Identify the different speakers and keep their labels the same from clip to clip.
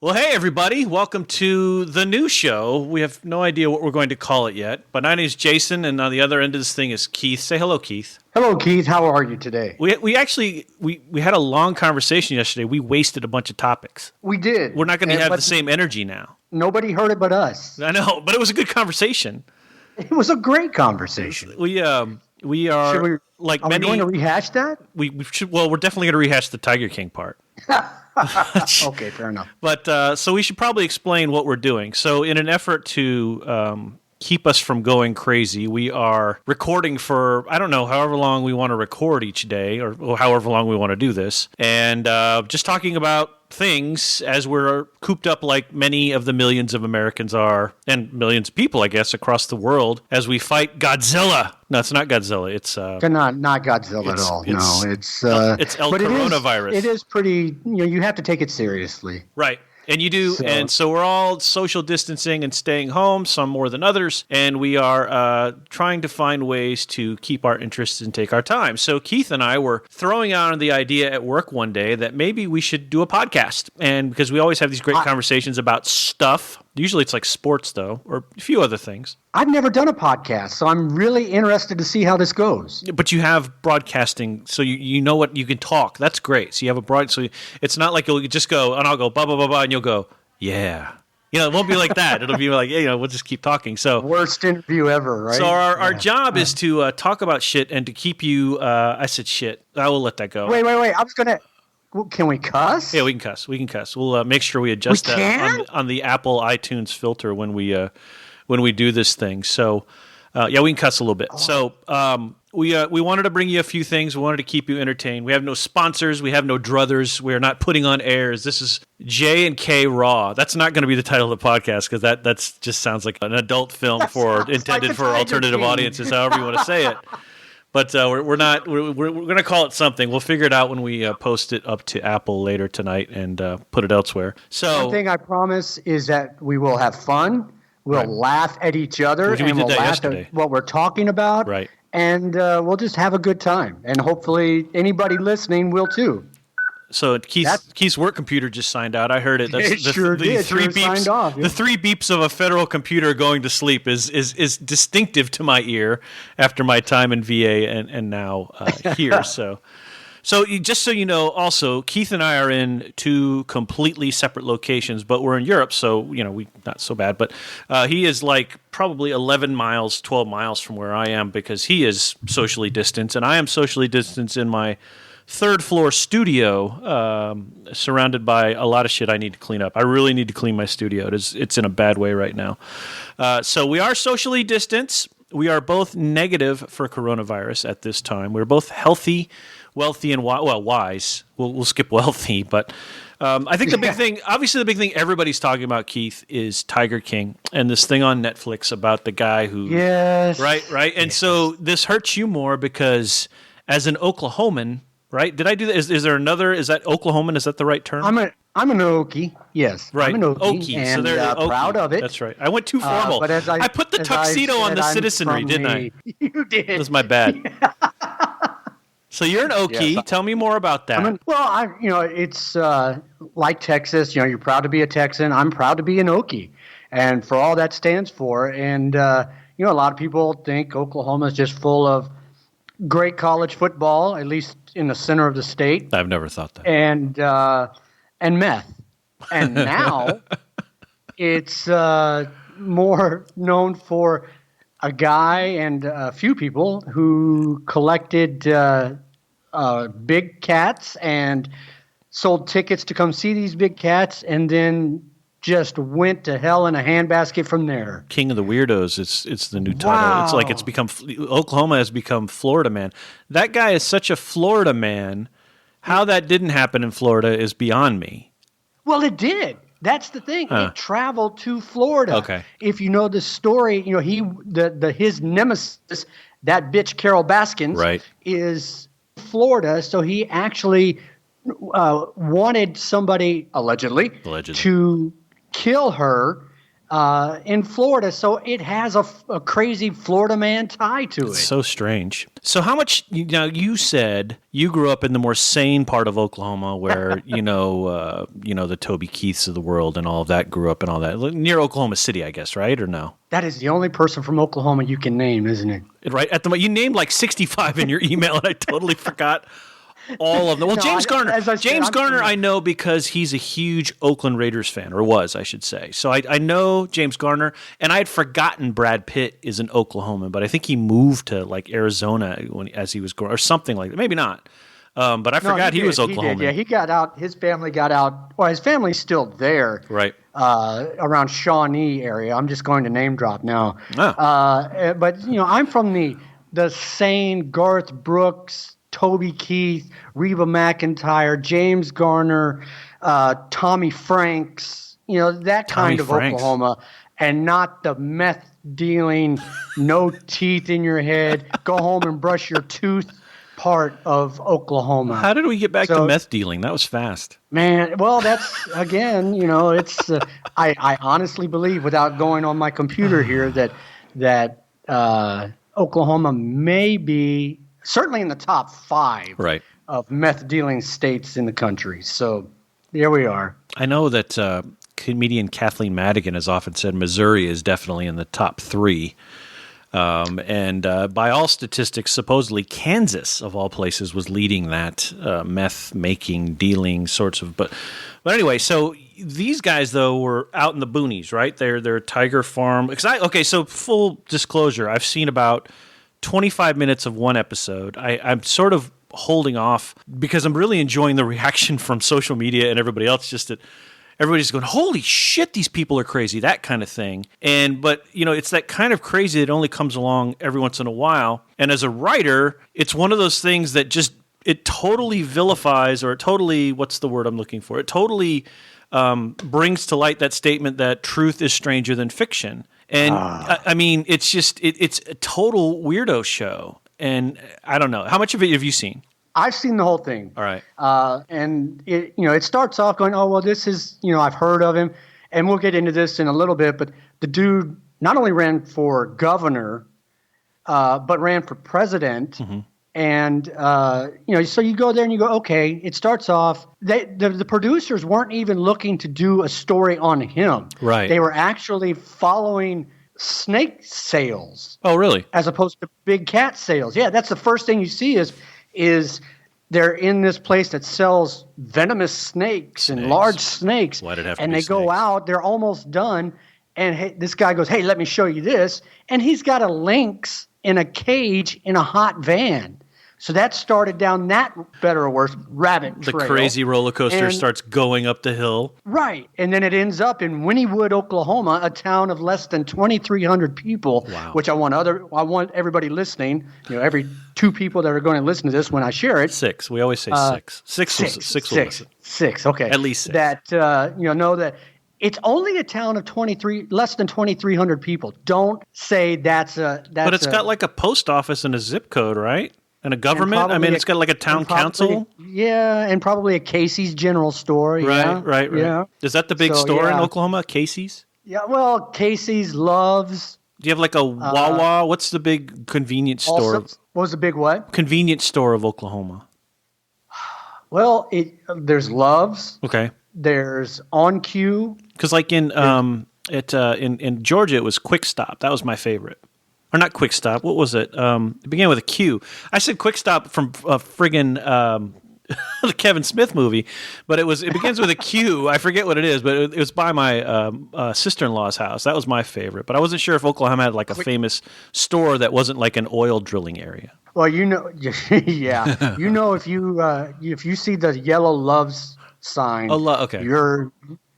Speaker 1: Well, hey, everybody. Welcome to the new show. We have no idea what we're going to call it yet, but my name is Jason, and on the other end of this thing is Keith. Say hello, Keith.
Speaker 2: Hello, Keith. How are you today?
Speaker 1: We actually had a long conversation yesterday. We wasted a bunch of topics.
Speaker 2: We did.
Speaker 1: We're not going to have the same energy now.
Speaker 2: Nobody heard it but us.
Speaker 1: I know, but it was a good conversation.
Speaker 2: It was a great conversation.
Speaker 1: We are like
Speaker 2: are
Speaker 1: many.
Speaker 2: we going to rehash that?
Speaker 1: We should. Well, we're definitely going to rehash the Tiger King part.
Speaker 2: Okay, fair enough.
Speaker 1: But so we should probably explain what we're doing. So in an effort to keep us from going crazy, we are recording for, I don't know, however long we want to record each day or however long we want to do this. And just talking about things as we're cooped up like many of the millions of Americans are, and millions of people, I guess, across the world as we fight Godzilla. No, it's not Godzilla. It's
Speaker 2: not Godzilla at all. It's
Speaker 1: El Coronavirus.
Speaker 2: It is pretty. You have to take it seriously.
Speaker 1: Right. And you do, and so we're all social distancing and staying home, some more than others, and we are trying to find ways to keep our interests and take our time. So Keith and I were throwing out the idea at work one day that maybe we should do a podcast, and because we always have these great conversations about stuff. Usually it's like sports, though, or a few other things.
Speaker 2: I've never done a podcast, so I'm really interested to see how this goes.
Speaker 1: But you have broadcasting, so you know what you can talk. That's great. So you have so it's not like you'll just go, and I'll go, blah, blah, blah, blah, and you'll go, yeah. It won't be like that. It'll be like, we'll just keep talking. So
Speaker 2: worst interview ever, right?
Speaker 1: So our job is to talk about shit and to keep you, I said shit. I will let that go.
Speaker 2: Wait. I was going to. Can we cuss?
Speaker 1: Yeah, we can cuss. We'll make sure we adjust that on the Apple iTunes filter when we do this thing. So, we can cuss a little bit. So, we wanted to bring you a few things. We wanted to keep you entertained. We have no sponsors. We have no druthers. We're not putting on airs. This is J and K Raw. That's not going to be the title of the podcast because that's just sounds like an adult film intended for alternative audiences, however you want to say it. But we're not. We're going to call it something. We'll figure it out when we post it up to Apple later tonight and put it elsewhere. So
Speaker 2: one thing I promise is that we will have fun. We'll laugh at each other, and we'll laugh at what we're talking about.
Speaker 1: Right.
Speaker 2: And we'll just have a good time. And hopefully anybody listening will too.
Speaker 1: So Keith's work computer just signed out. I heard it. That's
Speaker 2: the three beeps. Off, yeah.
Speaker 1: The three beeps of a federal computer going to sleep is distinctive to my ear after my time in VA and now here. So just so you know, also Keith and I are in two completely separate locations, but we're in Europe, so we not so bad. But he is like probably 11 miles, 12 miles from where I am because he is socially distanced, and I am socially distanced in my third floor studio, surrounded by a lot of shit I need to clean up. I really need to clean my studio. It's in a bad way right now. So we are socially distanced. We are both negative for coronavirus at this time. We're both healthy, wealthy, and wise. We'll skip wealthy, but I think the big thing, obviously the big thing everybody's talking about, Keith, is Tiger King and this thing on Netflix about the guy who...
Speaker 2: Yes.
Speaker 1: Right? And so this hurts you more because as an Oklahoman... Right? Did I do that? Is there another? Is that Oklahoman? Is that the right term?
Speaker 2: I'm an Okie. Yes.
Speaker 1: Right.
Speaker 2: I'm an Okie.
Speaker 1: And
Speaker 2: so they're proud of it.
Speaker 1: That's right. I went too formal.
Speaker 2: But
Speaker 1: I put the tuxedo on the citizenry, didn't I?
Speaker 2: You did.
Speaker 1: That was my bad. So you're an Okie. Yes. Tell me more about that.
Speaker 2: It's like Texas. You're proud to be a Texan. I'm proud to be an Okie, and for all that stands for. And a lot of people think Oklahoma is just full of great college football, at least in the center of the state.
Speaker 1: I've never thought that.
Speaker 2: And meth. And now it's more known for a guy and a few people who collected big cats and sold tickets to come see these big cats and then just went to hell in a handbasket from there.
Speaker 1: King of the Weirdos. It's the new title. Wow. It's like Oklahoma has become Florida Man. That guy is such a Florida man. How that didn't happen in Florida is beyond me.
Speaker 2: Well, it did. That's the thing. It traveled to Florida.
Speaker 1: Okay.
Speaker 2: If you know the story, his nemesis, that bitch Carol Baskins,
Speaker 1: right,
Speaker 2: is Florida. So he actually wanted somebody allegedly to kill her in Florida. So it has a crazy Florida man tie to it.
Speaker 1: It's so strange. So how much, you said you grew up in the more sane part of Oklahoma where, the Toby Keiths of the world and all of that grew up and all that. Near Oklahoma City, I guess, right? Or no?
Speaker 2: That is the only person from Oklahoma you can name, isn't it?
Speaker 1: Right. You named like 65 in your email, and I totally forgot all of them. Well,
Speaker 2: No,
Speaker 1: James Garner. James
Speaker 2: I'm
Speaker 1: Garner,
Speaker 2: familiar.
Speaker 1: I know because he's a huge Oakland Raiders fan, or was, I should say. So I know James Garner, and I had forgotten Brad Pitt is an Oklahoman, but I think he moved to like Arizona as he was growing, or something like that. Maybe not. But I forgot he was Oklahoman.
Speaker 2: He did. Yeah, he got out. His family got out. Well, his family's still there.
Speaker 1: Right.
Speaker 2: Around Shawnee area. I'm just going to name drop now.
Speaker 1: Oh.
Speaker 2: But I'm from the sane Garth Brooks, Toby Keith, Reba McEntire, James Garner, Tommy Franks. That kind
Speaker 1: Tommy
Speaker 2: of
Speaker 1: Franks.
Speaker 2: Oklahoma, and not the meth dealing, no teeth in your head, go home and brush your tooth part of Oklahoma.
Speaker 1: How did we get back to meth dealing? That was fast.
Speaker 2: Man, well, that's again, it's. I honestly believe, without going on my computer here, that Oklahoma may be certainly in the top 5
Speaker 1: Right.
Speaker 2: of meth dealing states in the country. So there we are.
Speaker 1: I know that comedian Kathleen Madigan has often said Missouri is definitely in the top 3. And by all statistics, supposedly Kansas, of all places, was leading that meth making, dealing sorts of. But anyway, so these guys though were out in the boonies, right? They're Tiger Farm. So full disclosure, I've seen about 25 minutes of one episode. I'm sort of holding off because I'm really enjoying the reaction from social media and everybody else. Just that. Everybody's going, holy shit, these people are crazy, that kind of thing. But it's that kind of crazy that only comes along every once in a while. And as a writer, it's one of those things that just, it totally vilifies, or it totally, what's the word I'm looking for? It totally brings to light that statement that truth is stranger than fiction. And I mean, it's just, it's a total weirdo show. And I don't know. How much of it have you seen?
Speaker 2: I've seen the whole thing.
Speaker 1: All right.
Speaker 2: And it starts off going, oh, well, this is, I've heard of him, and we'll get into this in a little bit, but the dude not only ran for governor, but ran for president. Mm-hmm. And, so you go there and you go, okay, it starts off, the producers weren't even looking to do a story on him.
Speaker 1: Right.
Speaker 2: They were actually following snake sales.
Speaker 1: Oh, really?
Speaker 2: As opposed to big cat sales. Yeah, that's the first thing you see is they're in this place that sells venomous snakes and large snakes.
Speaker 1: Why did it have to
Speaker 2: and
Speaker 1: be
Speaker 2: they go
Speaker 1: snakes?
Speaker 2: out, they're almost done, and this guy goes, hey, let me show you this. And he's got a lynx in a cage in a hot van. So that started down that, better or worse, rabbit trail.
Speaker 1: The crazy roller coaster starts going up the hill.
Speaker 2: Right. And then it ends up in Wynnewood, Oklahoma, a town of less than 2,300 people,
Speaker 1: Wow.
Speaker 2: which I want everybody listening, every 2 people that are going to listen to this when I share it.
Speaker 1: 6. We always say 6. Six will listen.
Speaker 2: 6. Okay.
Speaker 1: At least 6.
Speaker 2: That, know that it's only a town of less than 2,300 people. Don't say that's
Speaker 1: But it's got like a post office and a zip code, right? And a government? I mean, it's got like a town council?
Speaker 2: Yeah, and probably a Casey's General Store.
Speaker 1: Right.
Speaker 2: Yeah.
Speaker 1: Is that the big store in Oklahoma, Casey's?
Speaker 2: Yeah, well, Casey's, Love's.
Speaker 1: Do you have like a Wawa? What's the big convenience store?
Speaker 2: What was the big what?
Speaker 1: Convenience store of Oklahoma.
Speaker 2: Well, there's Love's.
Speaker 1: Okay.
Speaker 2: There's On Cue.
Speaker 1: Because like in Georgia, it was Quick Stop. That was my favorite. Or not Quick Stop. What was it? It began with a Q. I said Quick Stop from friggin' the Kevin Smith movie, but it begins with a Q. I forget what it is, but it was by my sister-in-law's house. That was my favorite. But I wasn't sure if Oklahoma had like a famous store that wasn't like an oil drilling area.
Speaker 2: Well, yeah, if you see the yellow Love's sign,
Speaker 1: okay.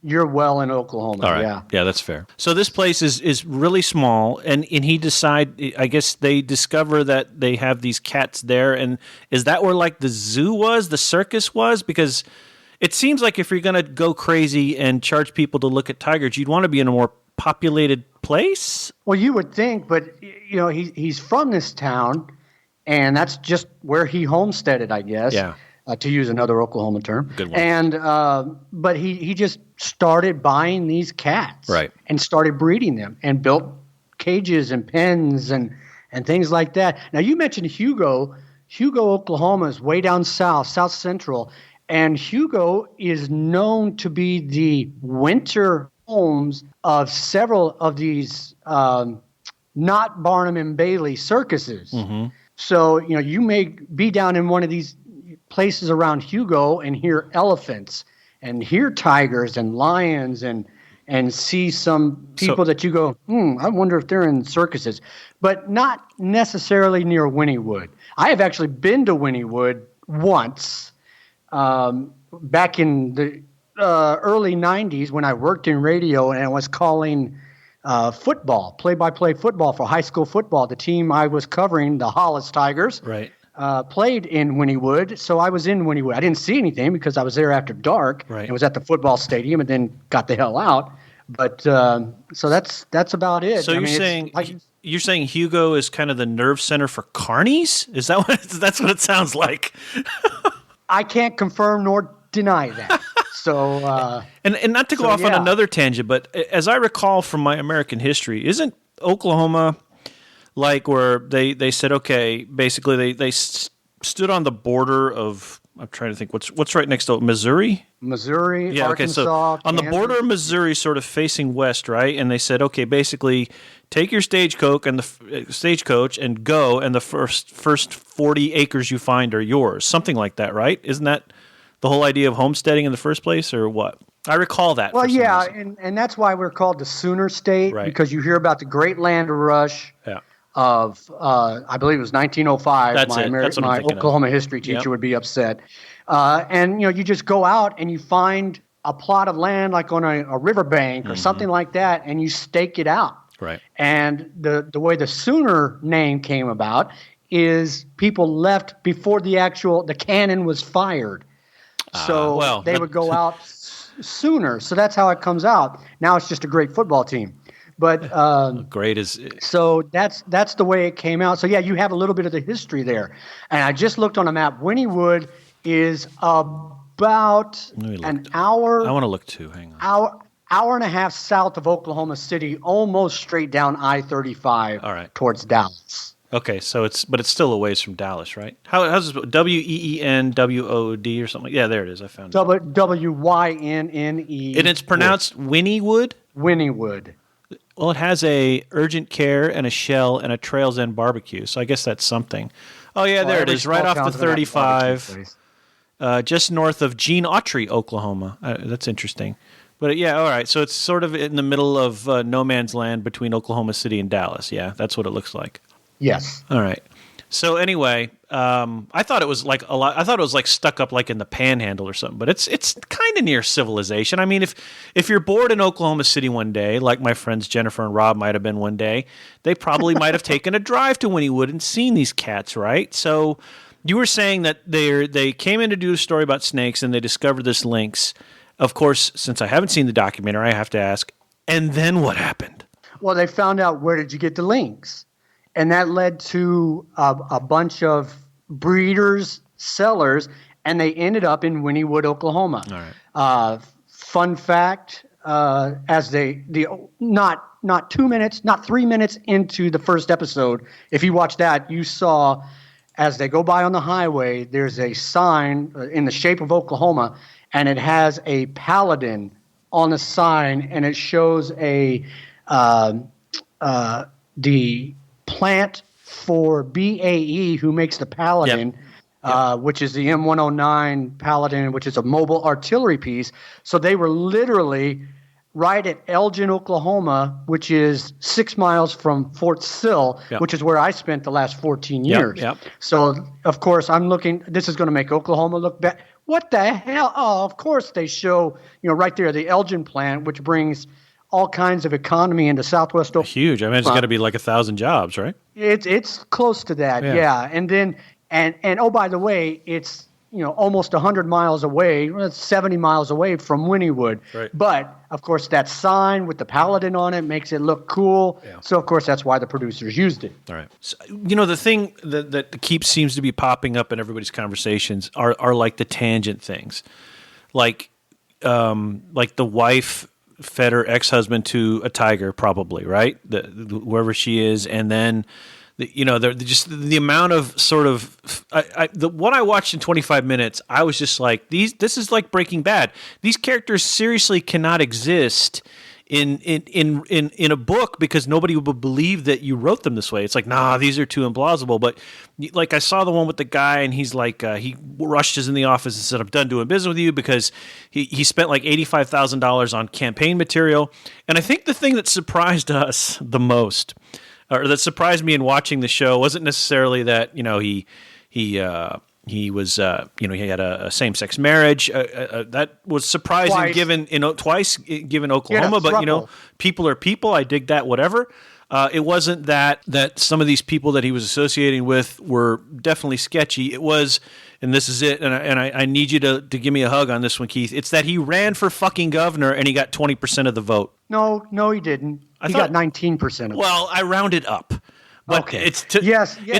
Speaker 2: You're well in Oklahoma.
Speaker 1: All right. Yeah, that's fair. So this place is really small, and I guess they discover that they have these cats there, and is that where like the zoo was, the circus was? Because it seems like if you're going to go crazy and charge people to look at tigers, you'd want to be in a more populated place?
Speaker 2: Well, you would think, but he's from this town, and that's just where he homesteaded, I guess.
Speaker 1: Yeah.
Speaker 2: to use another Oklahoma term.
Speaker 1: Good one.
Speaker 2: And but he just started buying these cats,
Speaker 1: Right.
Speaker 2: and started breeding them and built cages and pens and things like that. Now you mentioned Hugo. Hugo, Oklahoma is way down south, south central, and Hugo is known to be the winter homes of several of these not Barnum and Bailey circuses.
Speaker 1: Mm-hmm.
Speaker 2: So, you may be down in one of these places around Hugo and hear elephants and hear tigers and lions and see some people that you go, I wonder if they're in circuses, but not necessarily near Wynnewood. I have actually been to Wynnewood once back in the early 90s when I worked in radio and I was calling football, play-by-play football for high school football. The team I was covering, the Hollis Tigers,
Speaker 1: Right.
Speaker 2: Played in Wynnewood, so I was in Wynnewood. I didn't see anything because I was there after dark.
Speaker 1: Right.
Speaker 2: And was at the football stadium and then got the hell out. But so that's about it.
Speaker 1: So you're saying Hugo is kind of the nerve center for carnies? Is that that's what it sounds like?
Speaker 2: I can't confirm nor deny that. So
Speaker 1: and not to go off on another tangent, but as I recall from my American history, isn't Oklahoma like where they said, okay, basically they stood on the border of, I'm trying to think what's right next to Missouri,
Speaker 2: yeah, Arkansas,
Speaker 1: okay, so on the
Speaker 2: Kansas.
Speaker 1: border of Missouri, sort of facing west, right? And they said, okay, basically take your stagecoach and go, and the first 40 acres you find are yours, something like that, right? Isn't that the whole idea of homesteading in the first place, or what? I recall that.
Speaker 2: Well, yeah, and that's why we're called the Sooner State,
Speaker 1: right,
Speaker 2: because you hear about the Great Land Rush.
Speaker 1: Yeah.
Speaker 2: Of I believe it was 1905.
Speaker 1: That's
Speaker 2: my Oklahoma history teacher would be upset. And you just go out and you find a plot of land like on a riverbank or something like that, and you stake it out.
Speaker 1: Right.
Speaker 2: And the way the Sooner name came about is people left before the cannon was fired. So they would go out sooner. So that's how it comes out. Now it's just a great football team. But
Speaker 1: great is
Speaker 2: so that's the way it came out. So yeah, you have a little bit of the history there. And I just looked on a map. Wynnewood is about an hour.
Speaker 1: I want to look too. Hang on.
Speaker 2: Hour and a half south of Oklahoma City, almost straight down I-35.
Speaker 1: All right.
Speaker 2: Towards Dallas.
Speaker 1: Okay, so it's still a ways from Dallas, right? How's this? WEENWOOD or something? Yeah, there it is. I found it.
Speaker 2: WYNNE.
Speaker 1: And it's pronounced Wynnewood?
Speaker 2: Wynnewood.
Speaker 1: Well, it has a urgent care and a Shell and a Trails End barbecue, so I guess that's something. Oh yeah, there it is, right off the 35, just north of Gene Autry, Oklahoma. That's interesting. But yeah, all right. So it's sort of in the middle of no man's land between Oklahoma City and Dallas. Yeah, that's what it looks like.
Speaker 2: Yes.
Speaker 1: All right. So anyway, I thought it was like a lot. I thought it was like stuck up like in the Panhandle or something. But it's kind of near civilization. I mean, if you're bored in Oklahoma City one day, like my friends Jennifer and Rob might have been one day, they probably might have taken a drive to Wynnewood and seen these cats, right? So you were saying that they came in to do a story about snakes and they discovered this lynx. Of course, since I haven't seen the documentary, I have to ask. And then what happened?
Speaker 2: Well, they found out, where did you get the lynx? And that led to a bunch of breeders, sellers, and they ended up in Wynnewood, Oklahoma.
Speaker 1: All right.
Speaker 2: Fun fact: as not 2 minutes, not 3 minutes into the first episode, if you watch that, you saw as they go by on the highway, there's a sign in the shape of Oklahoma, and it has a paladin on the sign, and it shows the plant for BAE, who makes the Paladin, which is the M109 Paladin, which is a mobile artillery piece. So they were literally right at Elgin, Oklahoma, which is 6 miles from Fort Sill, which is where I spent the last 14 years. So, of course, I'm looking – this is going to make Oklahoma look bad. What the hell? Oh, of course they show, right there, the Elgin plant, which brings – all kinds of economy into Southwest Oklahoma.
Speaker 1: Huge. I mean, it's got to be like 1,000 jobs, right?
Speaker 2: It's close to that, yeah. And then and oh, by the way, it's almost 100 miles away, 70 miles away from Wynnewood.
Speaker 1: Right.
Speaker 2: But, of course, that sign with the paladin on it makes it look cool.
Speaker 1: Yeah.
Speaker 2: So, of course, that's why the producers used it.
Speaker 1: All right. So, the thing that seems to be popping up in everybody's conversations are like the tangent things. Like the wife fed her ex-husband to a tiger, probably, right? Wherever she is. And then, just the amount of sort of what I watched in 25 minutes, I was just like, this is like Breaking Bad. These characters seriously cannot exist in a book because nobody would believe that you wrote them this way. It's like, nah, these are too implausible. But like I saw the one with the guy, and he's like, he rushes in the office and said, I'm done doing business with you because he spent like $85,000 on campaign material. And I think the thing that surprised us the most, or that surprised me in watching the show, wasn't necessarily that he was he had a same-sex marriage that was surprising
Speaker 2: Twice.
Speaker 1: Twice given Oklahoma, but people are people. I dig that. Whatever. It wasn't that some of these people that he was associating with were definitely sketchy. It was, and this is it, and I need you to give me a hug on this one, Keith. It's that he ran for fucking governor and he got 20% of the vote.
Speaker 2: No, he didn't. He got 19% of it.
Speaker 1: Well, I rounded up, but
Speaker 2: okay.
Speaker 1: it's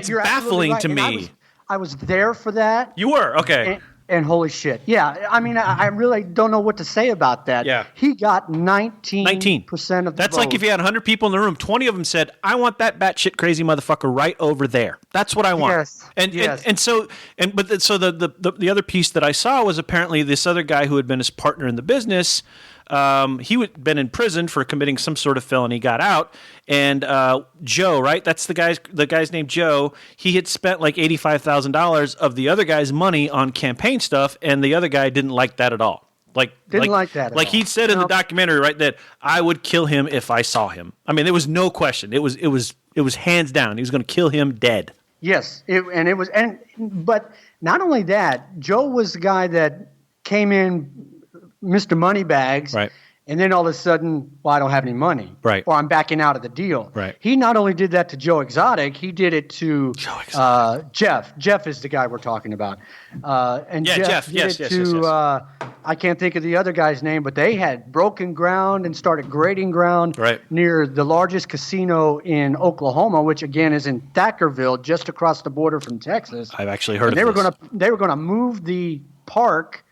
Speaker 2: you're
Speaker 1: baffling
Speaker 2: right.
Speaker 1: to
Speaker 2: And
Speaker 1: me.
Speaker 2: I was there for that.
Speaker 1: You were okay.
Speaker 2: And holy shit. Yeah, I mean, I really don't know what to say about that.
Speaker 1: Yeah.
Speaker 2: He got 19% of the
Speaker 1: That's
Speaker 2: vote.
Speaker 1: like if you had 100 people in the room, 20 of them said, I want that batshit crazy motherfucker right over there. That's what I want.
Speaker 2: Yes.
Speaker 1: So the other piece that I saw was apparently this other guy who had been his partner in the business. He had been in prison for committing some sort of felony, got out, and Joe, right? That's the guy's named Joe. He had spent like $85,000 of the other guy's money on campaign stuff, and the other guy didn't like that at all.
Speaker 2: Didn't like that at all.
Speaker 1: He said in the documentary, right, that I would kill him if I saw him. I mean, there was no question. It was hands down. He was going to kill him dead.
Speaker 2: Yes, but not only that, Joe was the guy that came in Mr. Moneybags,
Speaker 1: right?
Speaker 2: And then all of a sudden, well, I don't have any money,
Speaker 1: right?
Speaker 2: Or I'm backing out of the deal,
Speaker 1: right?
Speaker 2: He not only did that to Joe Exotic, he did it to Jeff. Jeff is the guy we're talking about, Jeff did it to I can't think of the other guy's name, but they had broken ground and started grading ground near the largest casino in Oklahoma, which again is in Thackerville, just across the border from Texas.
Speaker 1: I've actually heard of
Speaker 2: this. They were going to move the park.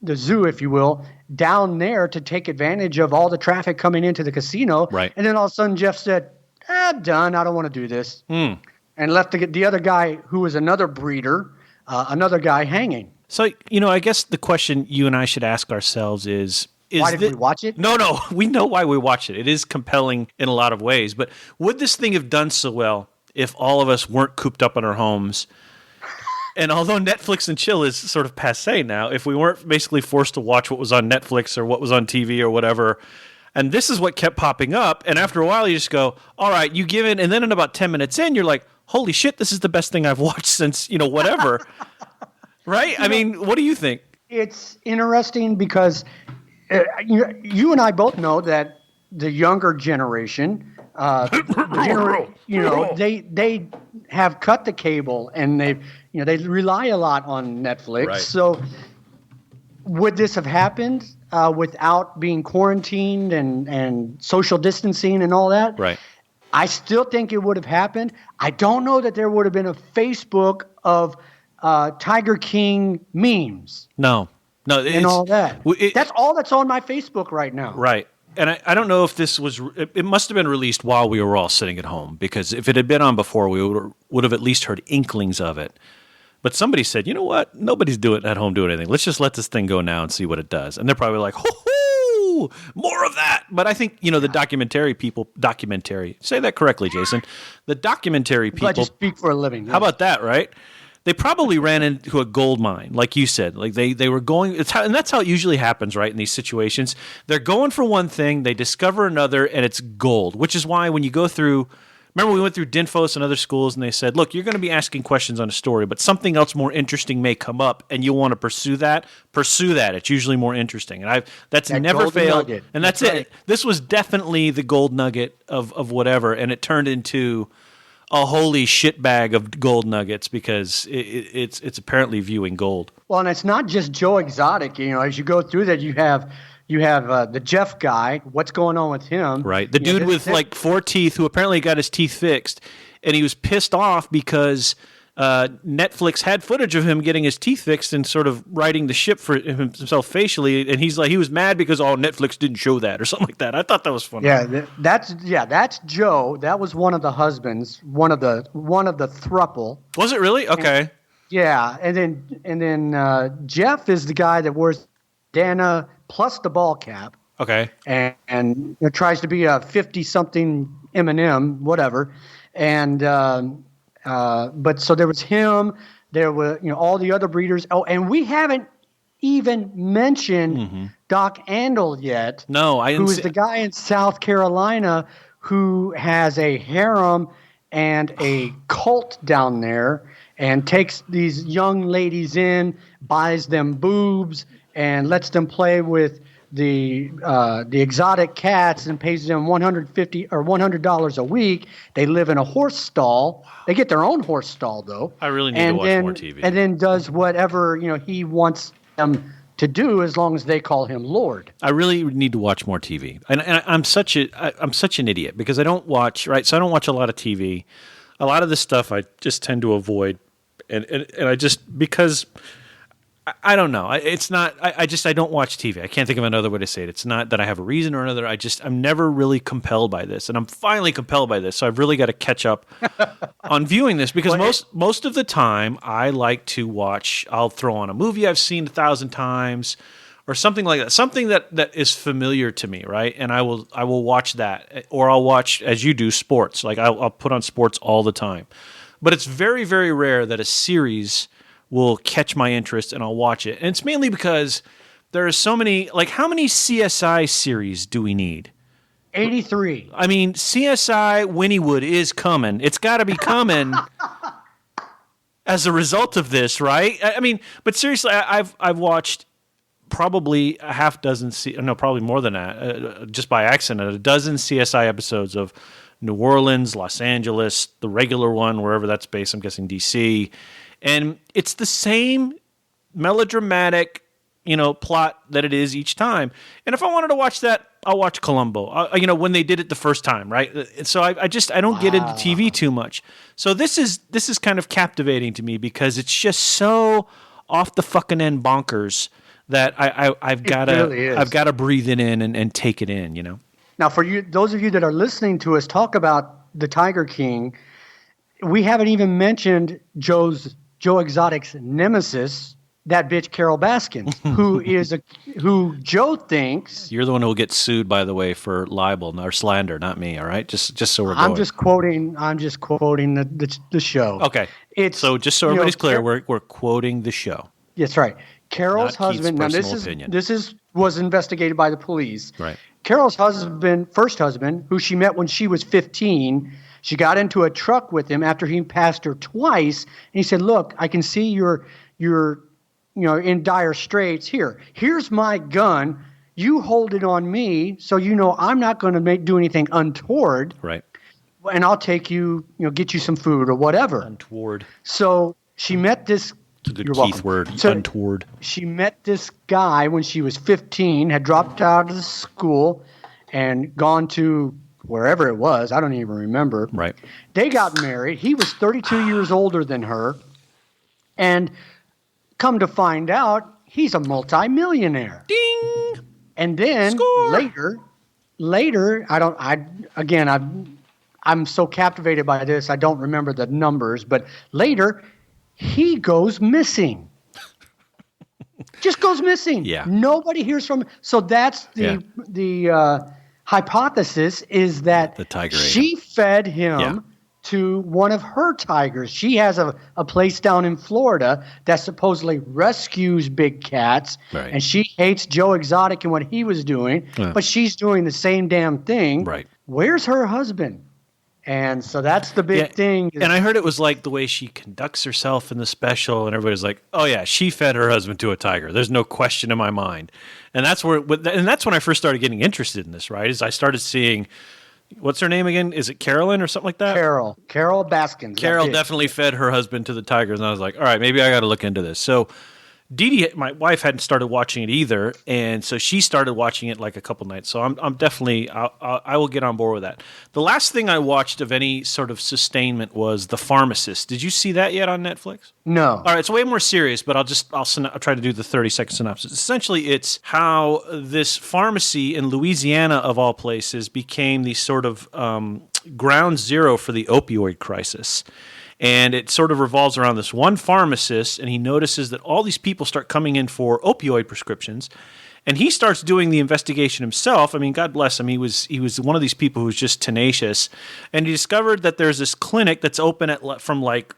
Speaker 2: The zoo, if you will, down there to take advantage of all the traffic coming into the casino.
Speaker 1: Right.
Speaker 2: And then all of a sudden Jeff said, done. I don't want to do this. And left the other guy, who was another breeder, another guy hanging.
Speaker 1: So, I guess the question you and I should ask ourselves is
Speaker 2: why did we watch it?
Speaker 1: No. We know why we watch it. It is compelling in a lot of ways. But would this thing have done so well if all of us weren't cooped up in our homes? And although Netflix and chill is sort of passé now, if we weren't basically forced to watch what was on Netflix or what was on TV or whatever, and this is what kept popping up, and after a while you just go, all right, you give in, and then in about 10 minutes in, you're like, holy shit, this is the best thing I've watched since, whatever. Right? I mean, what do you think? It's
Speaker 2: interesting because you and I both know that the younger generation, they have cut the cable and they rely a lot on Netflix.
Speaker 1: Right.
Speaker 2: So would this have happened without being quarantined and social distancing and all that?
Speaker 1: Right.
Speaker 2: I still think it would have happened. I don't know that there would have been a Facebook of Tiger King memes.
Speaker 1: No.
Speaker 2: And all that. That's all that's on my Facebook right now.
Speaker 1: Right. And I don't know if this was – it must have been released while we were all sitting at home, because if it had been on before, we would have at least heard inklings of it. But somebody said, you know what? Nobody's at home doing anything. Let's just let this thing go now and see what it does. And they're probably like, hoo-hoo, more of that. But I think, the documentary – say that correctly, Jason. The documentary people –
Speaker 2: glad you speak for a living. Yeah.
Speaker 1: How about that, right? They probably ran into a gold mine, like you said. Like they were going, and that's how it usually happens, right? In these situations, they're going for one thing, they discover another, and it's gold. Which is why when you go through, remember we went through Dinfos and other schools, and they said, look, you're going to be asking questions on a story, but something else more interesting may come up, and you'll want to pursue that. Pursue that. It's usually more interesting, and that's that never failed. Nugget. And that's it. This was definitely the gold nugget of whatever, and it turned into a holy shit bag of gold nuggets because it's apparently viewing gold.
Speaker 2: Well, and it's not just Joe Exotic. As you go through that, you have the Jeff guy. What's going on with him?
Speaker 1: Right. The dude with like 4 teeth who apparently got his teeth fixed, and he was pissed off because Netflix had footage of him getting his teeth fixed and sort of riding the ship for himself facially, and he's like, he was mad because Netflix didn't show that or something like that. I thought that was funny.
Speaker 2: That's Joe. That was one of the husbands, one of the thruple.
Speaker 1: Was it really? Okay.
Speaker 2: And then Jeff is the guy that wears Dana plus the ball cap.
Speaker 1: Okay.
Speaker 2: And tries to be a 50-something Eminem, whatever, and. But so there was him, there were all the other breeders. Oh, and we haven't even mentioned Doc Andel yet.
Speaker 1: No, I didn't.
Speaker 2: Who is the guy in South Carolina who has a harem and a cult down there, and takes these young ladies in, buys them boobs, and lets them play with the exotic cats and pays them $150 or $100 a week. They live in a horse stall. They get their own horse stall though.
Speaker 1: I really need to watch more TV.
Speaker 2: And then does whatever he wants them to do as long as they call him Lord.
Speaker 1: I really need to watch more TV. And I'm such an idiot because I don't watch, right? So I don't watch a lot of TV. A lot of this stuff I just tend to avoid, and I just because. I don't know. It's not. I don't watch TV. I can't think of another way to say it. It's not that I have a reason or another. I'm never really compelled by this, and I'm finally compelled by this. So I've really got to catch up on viewing this because most of the time I like to watch. I'll throw on a movie I've seen 1,000 times, or something like that. Something that is familiar to me, right? And I will watch that, or I'll watch, as you do, sports. Like I'll put on sports all the time, but it's very, very rare that a series will catch my interest and I'll watch it. And it's mainly because there are so many, like how many CSI series do we need?
Speaker 2: 83.
Speaker 1: I mean, CSI Winniewood is coming. It's got to be coming as a result of this, right? I mean, but seriously, I've watched probably a half dozen, probably more than that, just by accident, a dozen CSI episodes of New Orleans, Los Angeles, the regular one, wherever that's based, I'm guessing DC. And it's the same melodramatic, plot that it is each time. And if I wanted to watch that, I'll watch Columbo. When they did it the first time, right? So I don't get into TV too much. So this is kind of captivating to me because it's just so off the fucking end bonkers that I've got to breathe it in and take it in.
Speaker 2: Now, for you, those of you that are listening to us talk about the Tiger King, we haven't even mentioned Joe Exotic's nemesis, that bitch Carol Baskin, who Joe thinks.
Speaker 1: You're the one who will get sued, by the way, for libel or slander, not me. All right, just so we're going.
Speaker 2: I'm just quoting the show.
Speaker 1: Okay, so just so everybody's clear, we're quoting the show.
Speaker 2: That's right. Carol's husband. Now this was investigated by the police.
Speaker 1: Right.
Speaker 2: Carol's first husband, who she met when she was 15. She got into a truck with him after he passed her twice, and he said, "Look, I can see you're in dire straits. Here's my gun. You hold it on me, so I'm not going to do anything untoward.
Speaker 1: Right.
Speaker 2: And I'll take you, get you some food or whatever.
Speaker 1: Untoward.
Speaker 2: So she met this.
Speaker 1: It's a good Keith word. So untoward.
Speaker 2: She met this guy when she was 15, had dropped out of the school, and gone to wherever it was. I don't even remember.
Speaker 1: Right.
Speaker 2: They got married. He was 32 years older than her. And come to find out, he's a multimillionaire.
Speaker 1: Ding!
Speaker 2: And then
Speaker 1: Score!
Speaker 2: later, I'm so captivated by this, I don't remember the numbers, but later he goes missing. Just goes missing.
Speaker 1: Yeah.
Speaker 2: Nobody hears from him. So that's the hypothesis is that
Speaker 1: the tiger
Speaker 2: she fed him to one of her tigers. She has a place down in Florida that supposedly rescues big cats,
Speaker 1: right.
Speaker 2: And she hates Joe Exotic and what he was doing, but she's doing the same damn thing.
Speaker 1: Right.
Speaker 2: Where's her husband? And so that's the big thing.
Speaker 1: And I heard it was like the way she conducts herself in the special, and everybody's like, "Oh yeah, she fed her husband to a tiger." There's no question in my mind. And that's when I first started getting interested in this. Right, is I started seeing What's her name again? Is it Carolyn or something like that?
Speaker 2: Carol Baskins.
Speaker 1: Carol definitely fed her husband to the tigers, and I was like, all right, maybe I got to look into this. So Dee Dee, my wife, hadn't started watching it either, and so she started watching it like a couple nights. So I'm definitely I will get on board with that. The last thing I watched of any sort of sustainment was The Pharmacist. Did you see that yet on Netflix?
Speaker 2: No. All
Speaker 1: right, it's way more serious, but I'll try to do the 30-second synopsis. Essentially, it's how this pharmacy in Louisiana, of all places, became the sort of ground zero for the opioid crisis. And it sort of revolves around this one pharmacist, and he notices that all these people start coming in for opioid prescriptions, and he starts doing the investigation himself. I mean, God bless him. He was one of these people who's just tenacious, and he discovered that there's this clinic that's open from like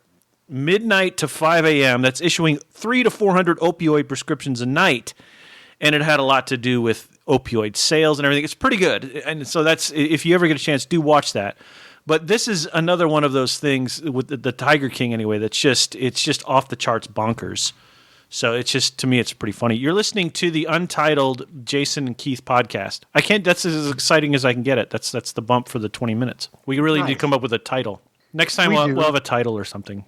Speaker 1: midnight to 5 a.m. that's issuing 300 to 400 opioid prescriptions a night, and it had a lot to do with opioid sales and everything. It's pretty good, and so that's, if you ever get a chance, do watch that. But this is another one of those things with the Tiger King anyway it's just off the charts bonkers. So it's just, to me, it's pretty funny. You're listening to the Untitled Jason and Keith podcast. That's as exciting as I can get it. That's the bump for the 20 minutes. We really need to come up with a title. Next time we'll have a title or something.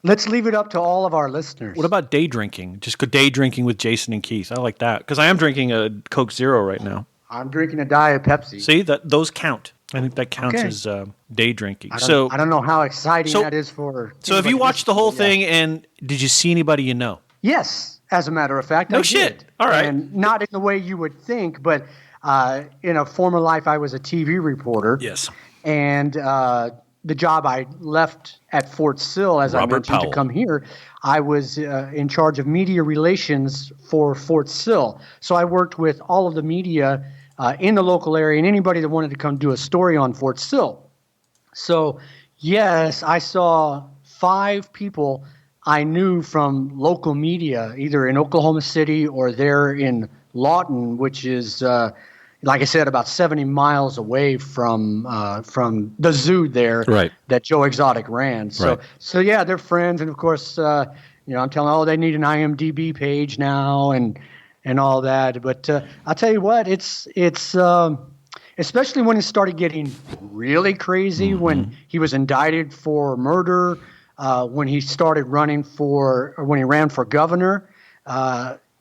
Speaker 2: Let's leave it up to all of our listeners.
Speaker 1: What about day drinking? Just go day drinking with Jason and Keith. I like that, because I am drinking a Coke Zero right now.
Speaker 2: I'm drinking a Diet Pepsi.
Speaker 1: See, those count. I think that counts as day drinking. I don't
Speaker 2: know how exciting that is for.
Speaker 1: So have you watched the whole thing, and did you see anybody you know?
Speaker 2: Yes, as a matter of fact,
Speaker 1: no shit.
Speaker 2: Did.
Speaker 1: All right,
Speaker 2: and not in the way you would think, but in a former life, I was a TV reporter.
Speaker 1: Yes,
Speaker 2: and the job I left at Fort Sill, as I mentioned, to come here, I was in charge of media relations for Fort Sill. So I worked with all of the media in the local area and anybody that wanted to come do a story on Fort Sill. So, yes, I saw 5 people I knew from local media, either in Oklahoma City or there in Lawton, which is, like I said, about 70 miles away from the zoo there that Joe Exotic ran. So yeah, they're friends. And, of course, I'm telling they need an IMDb page now and all that. But I'll tell you what, it's especially when it started getting really crazy, when he was indicted for murder, when he started when he ran for governor.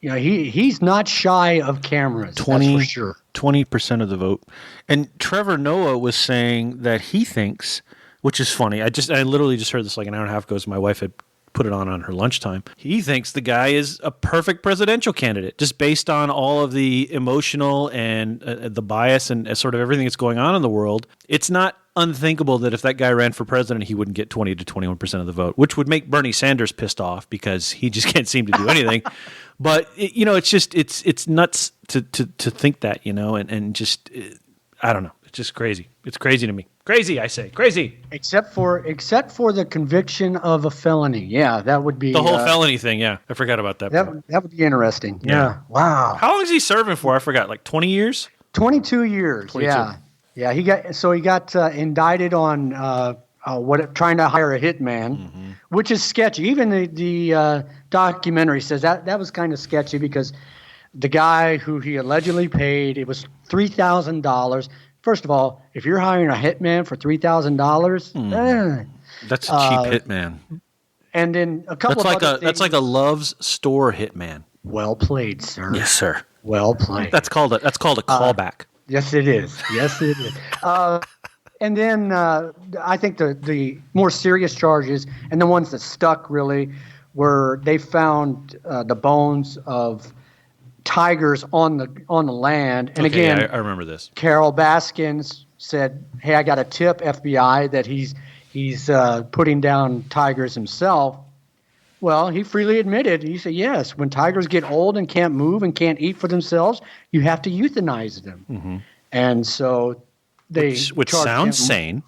Speaker 2: He's not shy of cameras. 20, that's for sure.
Speaker 1: 20% of the vote. And Trevor Noah was saying that he thinks, which is funny. I literally just heard this like an hour and a half ago. My wife had put it on her lunchtime. He thinks the guy is a perfect presidential candidate, just based on all of the emotional and the bias and sort of everything that's going on in the world. It's not unthinkable that if that guy ran for president, he wouldn't get 20 to 21% of the vote, which would make Bernie Sanders pissed off because he just can't seem to do anything. But it's nuts to think that, and just I don't know. It's just crazy. It's crazy to me. Crazy, I say. Crazy.
Speaker 2: Except for the conviction of a felony. Yeah, that would be
Speaker 1: the whole felony thing. Yeah, I forgot about that.
Speaker 2: That would be interesting. Yeah. Wow.
Speaker 1: How long is he serving for? I forgot. Like 20 years.
Speaker 2: 22 years. 22. Yeah. He got indicted on trying to hire a hitman, which is sketchy. Even the documentary says that was kind of sketchy because the guy who he allegedly paid, it was $3,000. First of all, if you're hiring a hitman for $3,000,
Speaker 1: that's a cheap hitman.
Speaker 2: And then a couple
Speaker 1: that's like a Love's store hitman.
Speaker 2: Well played, sir.
Speaker 1: Yes, sir.
Speaker 2: Well played.
Speaker 1: That's called a callback.
Speaker 2: Yes, it is. Yes, it is. And then I think the more serious charges and the ones that stuck really were they found the bones of tigers on the land. And again,
Speaker 1: I remember this.
Speaker 2: Carol Baskins said, "Hey, I got a tip, FBI, that he's putting down tigers himself." Well, he freely admitted. He said, "Yes, when tigers get old and can't move and can't eat for themselves, you have to euthanize them." And so
Speaker 1: which sounds sane.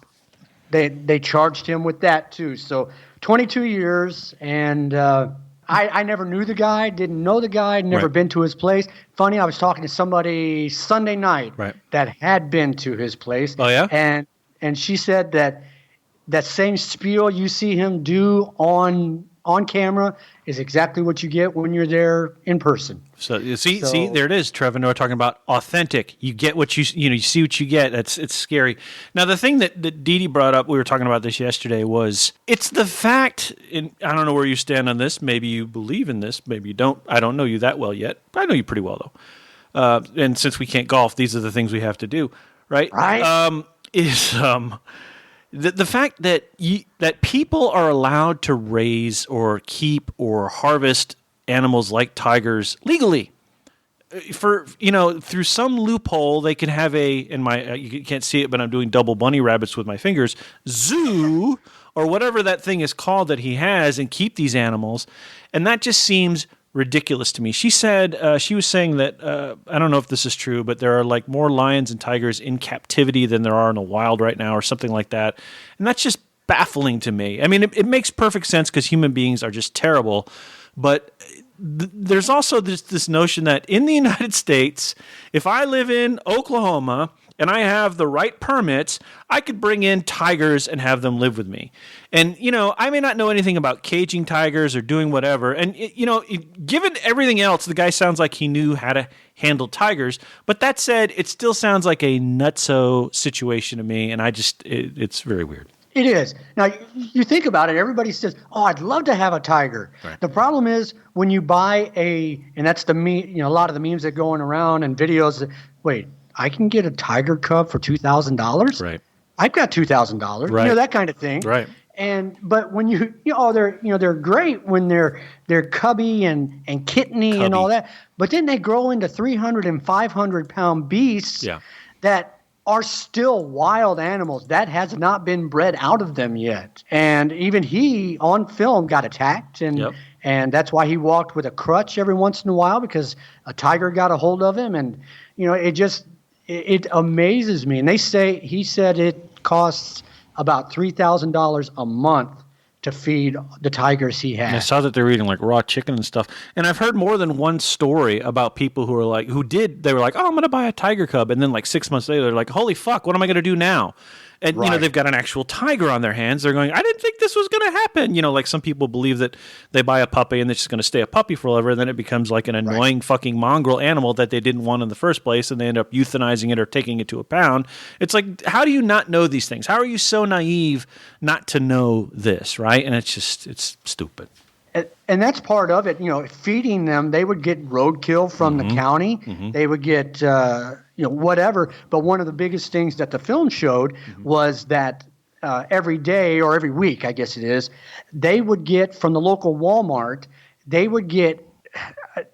Speaker 2: They charged him with that too. So 22 years, and I never knew the guy, didn't know the guy, never been to his place. Funny, I was talking to somebody Sunday night that had been to his place.
Speaker 1: Oh, yeah?
Speaker 2: And she said that same spiel you see him do on on camera is exactly what you get when you're there in person.
Speaker 1: So you see, there it is. Trevor Noah talking about authentic. You get what you see what you get. It's scary. Now the thing that Dee Dee brought up, we were talking about this yesterday, was it's the fact. I don't know where you stand on this. Maybe you believe in this. Maybe you don't. I don't know you that well yet. But I know you pretty well though. And since we can't golf, these are the things we have to do, right?
Speaker 2: Right.
Speaker 1: The fact that that people are allowed to raise or keep or harvest animals like tigers legally, for through some loophole they can have you can't see it, but I'm doing double bunny rabbits with my fingers, zoo or whatever that thing is called that he has, and keep these animals, and that just seems ridiculous to me. She said she was saying that I don't know if this is true, but there are like more lions and tigers in captivity than there are in the wild right now, or something like that, and that's just baffling to me. I mean, it makes perfect sense because human beings are just terrible, but there's also this notion that in the United States, if I live in Oklahoma and I have the right permits, I could bring in tigers and have them live with me. And, I may not know anything about caging tigers or doing whatever. And, given everything else, the guy sounds like he knew how to handle tigers. But that said, it still sounds like a nutso situation to me. And it's very weird.
Speaker 2: It is. Now, you think about it, everybody says, oh, I'd love to have a tiger. Right. The problem is when you buy and that's a lot of the memes that are going around and videos, wait, I can get a tiger cub for $2,000?
Speaker 1: Right.
Speaker 2: I've got $2,000.
Speaker 1: Right.
Speaker 2: That kind of thing.
Speaker 1: Right.
Speaker 2: But when they're great when they're cubby and kitteny and all that. But then they grow into 300 and 500 pound beasts that are still wild animals. That has not been bred out of them yet. And even he, on film, got attacked. And that's why he walked with a crutch every once in a while, because a tiger got a hold of him. And, it amazes me. And he said it costs about $3,000 a month to feed the tigers he has.
Speaker 1: And I saw that they're eating like raw chicken and stuff. And I've heard more than one story about people who were like, they were like, oh, I'm going to buy a tiger cub. And then like 6 months later, they're like, holy fuck, what am I going to do now? And, they've got an actual tiger on their hands. They're going, I didn't think this was going to happen. Like some people believe that they buy a puppy and it's just going to stay a puppy forever. And then it becomes like an annoying fucking mongrel animal that they didn't want in the first place. And they end up euthanizing it or taking it to a pound. It's like, how do you not know these things? How are you so naive not to know this, right? And it's stupid.
Speaker 2: And that's part of it. Feeding them, they would get roadkill from the county. Mm-hmm. They would get, whatever. But one of the biggest things that the film showed was that every day or every week, I guess it is, they would get from the local Walmart, they would get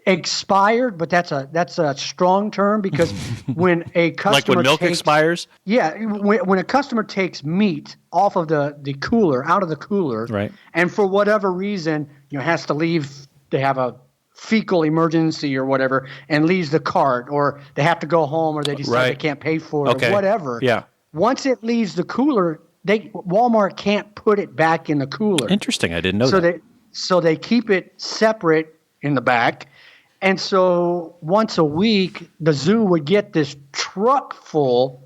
Speaker 2: expired, but that's a strong term, because when a customer
Speaker 1: like when milk expires?
Speaker 2: Yeah, when a customer takes meat off of the cooler, out of the cooler,
Speaker 1: right,
Speaker 2: and for whatever reason, has to leave, they have a fecal emergency or whatever, and leaves the cart, or they have to go home, or they decide they can't pay for it, or whatever.
Speaker 1: Yeah.
Speaker 2: Once it leaves the cooler, Walmart can't put it back in the cooler.
Speaker 1: Interesting, I didn't know that.
Speaker 2: So they keep it separate in the back. And so once a week, the zoo would get this truck full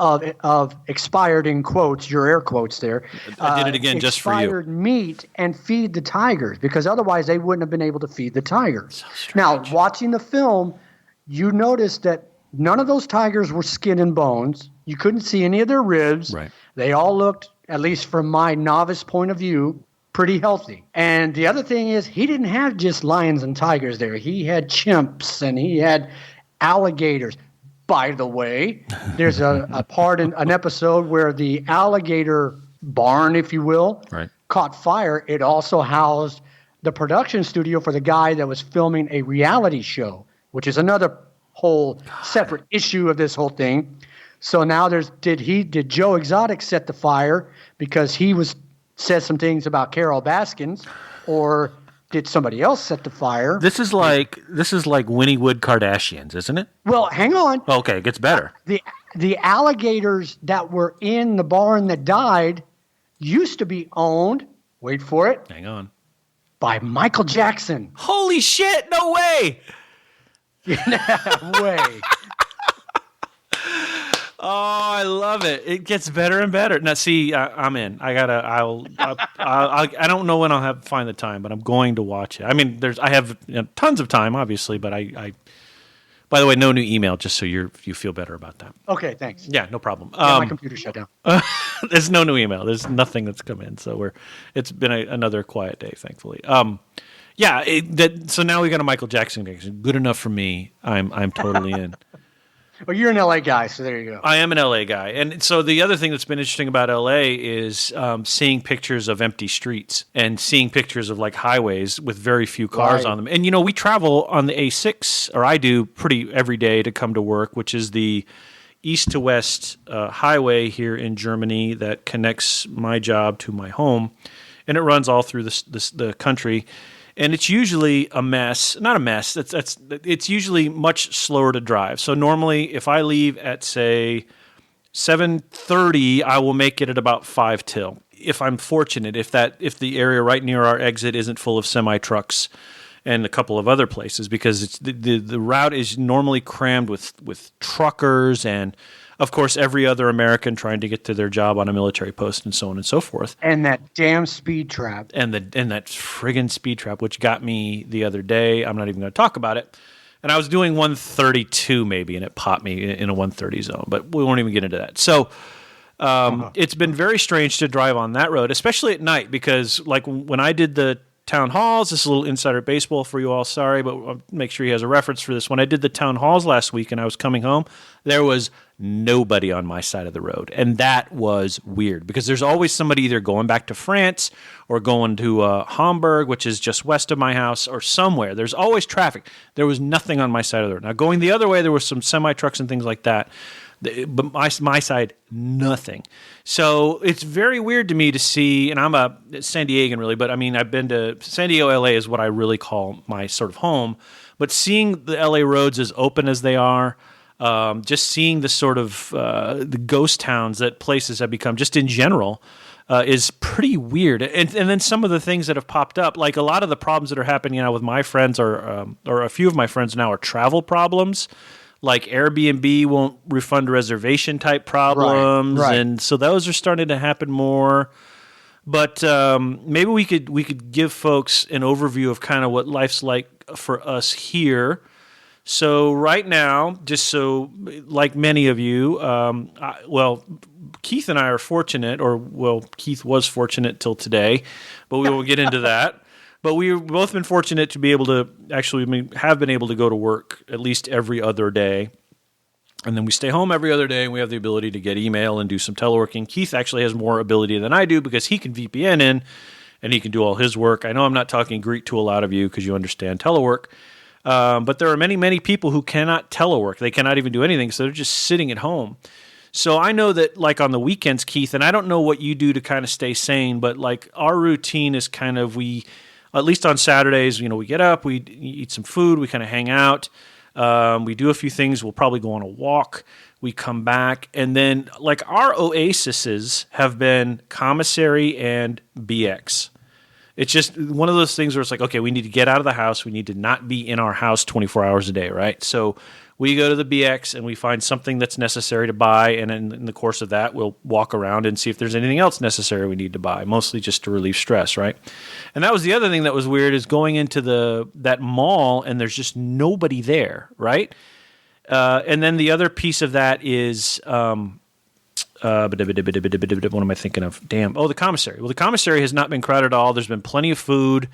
Speaker 2: of expired, in quotes, your air quotes there.
Speaker 1: I did it again just for you.
Speaker 2: Expired meat, and feed the tigers, because otherwise they wouldn't have been able to feed the tigers.
Speaker 1: So
Speaker 2: now, watching the film, you noticed that none of those tigers were skin and bones. You couldn't see any of their ribs.
Speaker 1: Right.
Speaker 2: They all looked, at least from my novice point of view, pretty healthy. And the other thing is, he didn't have just lions and tigers there. He had chimps and he had alligators. By the way, there's a part in an episode where the alligator barn, if you will, caught fire. It also housed the production studio for the guy that was filming a reality show, which is another whole separate issue of this whole thing. So now did Joe Exotic set the fire because he said some things about Carol Baskins, or did somebody else set the fire?
Speaker 1: This is like Winnie Wood Kardashians, isn't it?
Speaker 2: Well, hang on.
Speaker 1: Okay, it gets better.
Speaker 2: The alligators that were in the barn that died used to be owned, wait for it,
Speaker 1: hang on,
Speaker 2: by Michael Jackson.
Speaker 1: Holy shit, no way.
Speaker 2: Way.
Speaker 1: I love it. It gets better and better. Now, see, I'm in. I don't know when I'll find the time, but I'm going to watch it. I mean, I have tons of time, obviously, but by the way, no new email, just so you feel better about that.
Speaker 2: Okay, thanks.
Speaker 1: Yeah, no problem.
Speaker 2: Yeah, my computer shut down.
Speaker 1: There's no new email. There's nothing that's come in, so it's been another quiet day, thankfully. Yeah, so now we got a Michael Jackson connection. Good enough for me. I'm totally in.
Speaker 2: Well, you're an LA guy, so there you go.
Speaker 1: I am an LA guy. And so the other thing that's been interesting about LA is seeing pictures of empty streets and seeing pictures of like highways with very few cars on them. And, we travel on the A6, or I do pretty every day to come to work, which is the east to west highway here in Germany that connects my job to my home. And it runs all through the country. And it's usually a mess. Not a mess. It's usually much slower to drive. So normally, if I leave at say 7:30, I will make it at about 5 till. If I'm fortunate, if the area right near our exit isn't full of semi trucks and a couple of other places, because it's the route is normally crammed with truckers and, of course, every other American trying to get to their job on a military post and so on and so forth.
Speaker 2: And that damn speed trap.
Speaker 1: And that friggin' speed trap, which got me the other day. I'm not even going to talk about it. And I was doing 132 maybe, and it popped me in a 130 zone. But we won't even get into that. So it's been very strange to drive on that road, especially at night, because like when I did the town halls, this is a little insider baseball for you all, sorry, but I'll make sure he has a reference for this. When I did the town halls last week and I was coming home, there was nobody on my side of the road. And that was weird because there's always somebody either going back to France or going to Hamburg, which is just west of my house, or somewhere. There's always traffic. There was nothing on my side of the road. Now, going the other way, there was some semi-trucks and things like that. But my side, nothing. So it's very weird to me to see, and I'm a San Diegan really, but I mean, I've been to San Diego, LA is what I really call my sort of home. But seeing the LA roads as open as they are, just seeing the sort of the ghost towns that places have become, just in general, is pretty weird. And then some of the things that have popped up, like a lot of the problems that are happening now with my friends, or a few of my friends now, are travel problems. Like Airbnb won't refund reservation type problems,
Speaker 2: right.
Speaker 1: And so those are starting to happen more. But maybe we could give folks an overview of kind of what life's like for us here. So right now, just so like many of you, Keith and I are fortunate, Keith was fortunate till today, but we will get into that. But we've both been fortunate to be able to have been able to go to work at least every other day. And then we stay home every other day, and we have the ability to get email and do some teleworking. Keith actually has more ability than I do because he can VPN in, and he can do all his work. I know I'm not talking Greek to a lot of you because you understand telework. But there are many, many people who cannot telework. They cannot even do anything, so they're just sitting at home. So I know that like on the weekends, Keith, and I don't know what you do to kind of stay sane, but like our routine is kind of at least on Saturdays, we get up, we eat some food, we kind of hang out. We do a few things. We'll probably go on a walk. We come back. And then like our oases have been commissary and BX. It's just one of those things where it's like, okay, we need to get out of the house. We need to not be in our house 24 hours a day, right? So we go to the BX and we find something that's necessary to buy, and in the course of that, we'll walk around and see if there's anything else necessary we need to buy, mostly just to relieve stress, right? And that was the other thing that was weird, is going into that mall and there's just nobody there, right? And then the other piece of that is, what am I thinking of? Damn. Oh, the commissary. Well, the commissary has not been crowded at all. There's been plenty of food.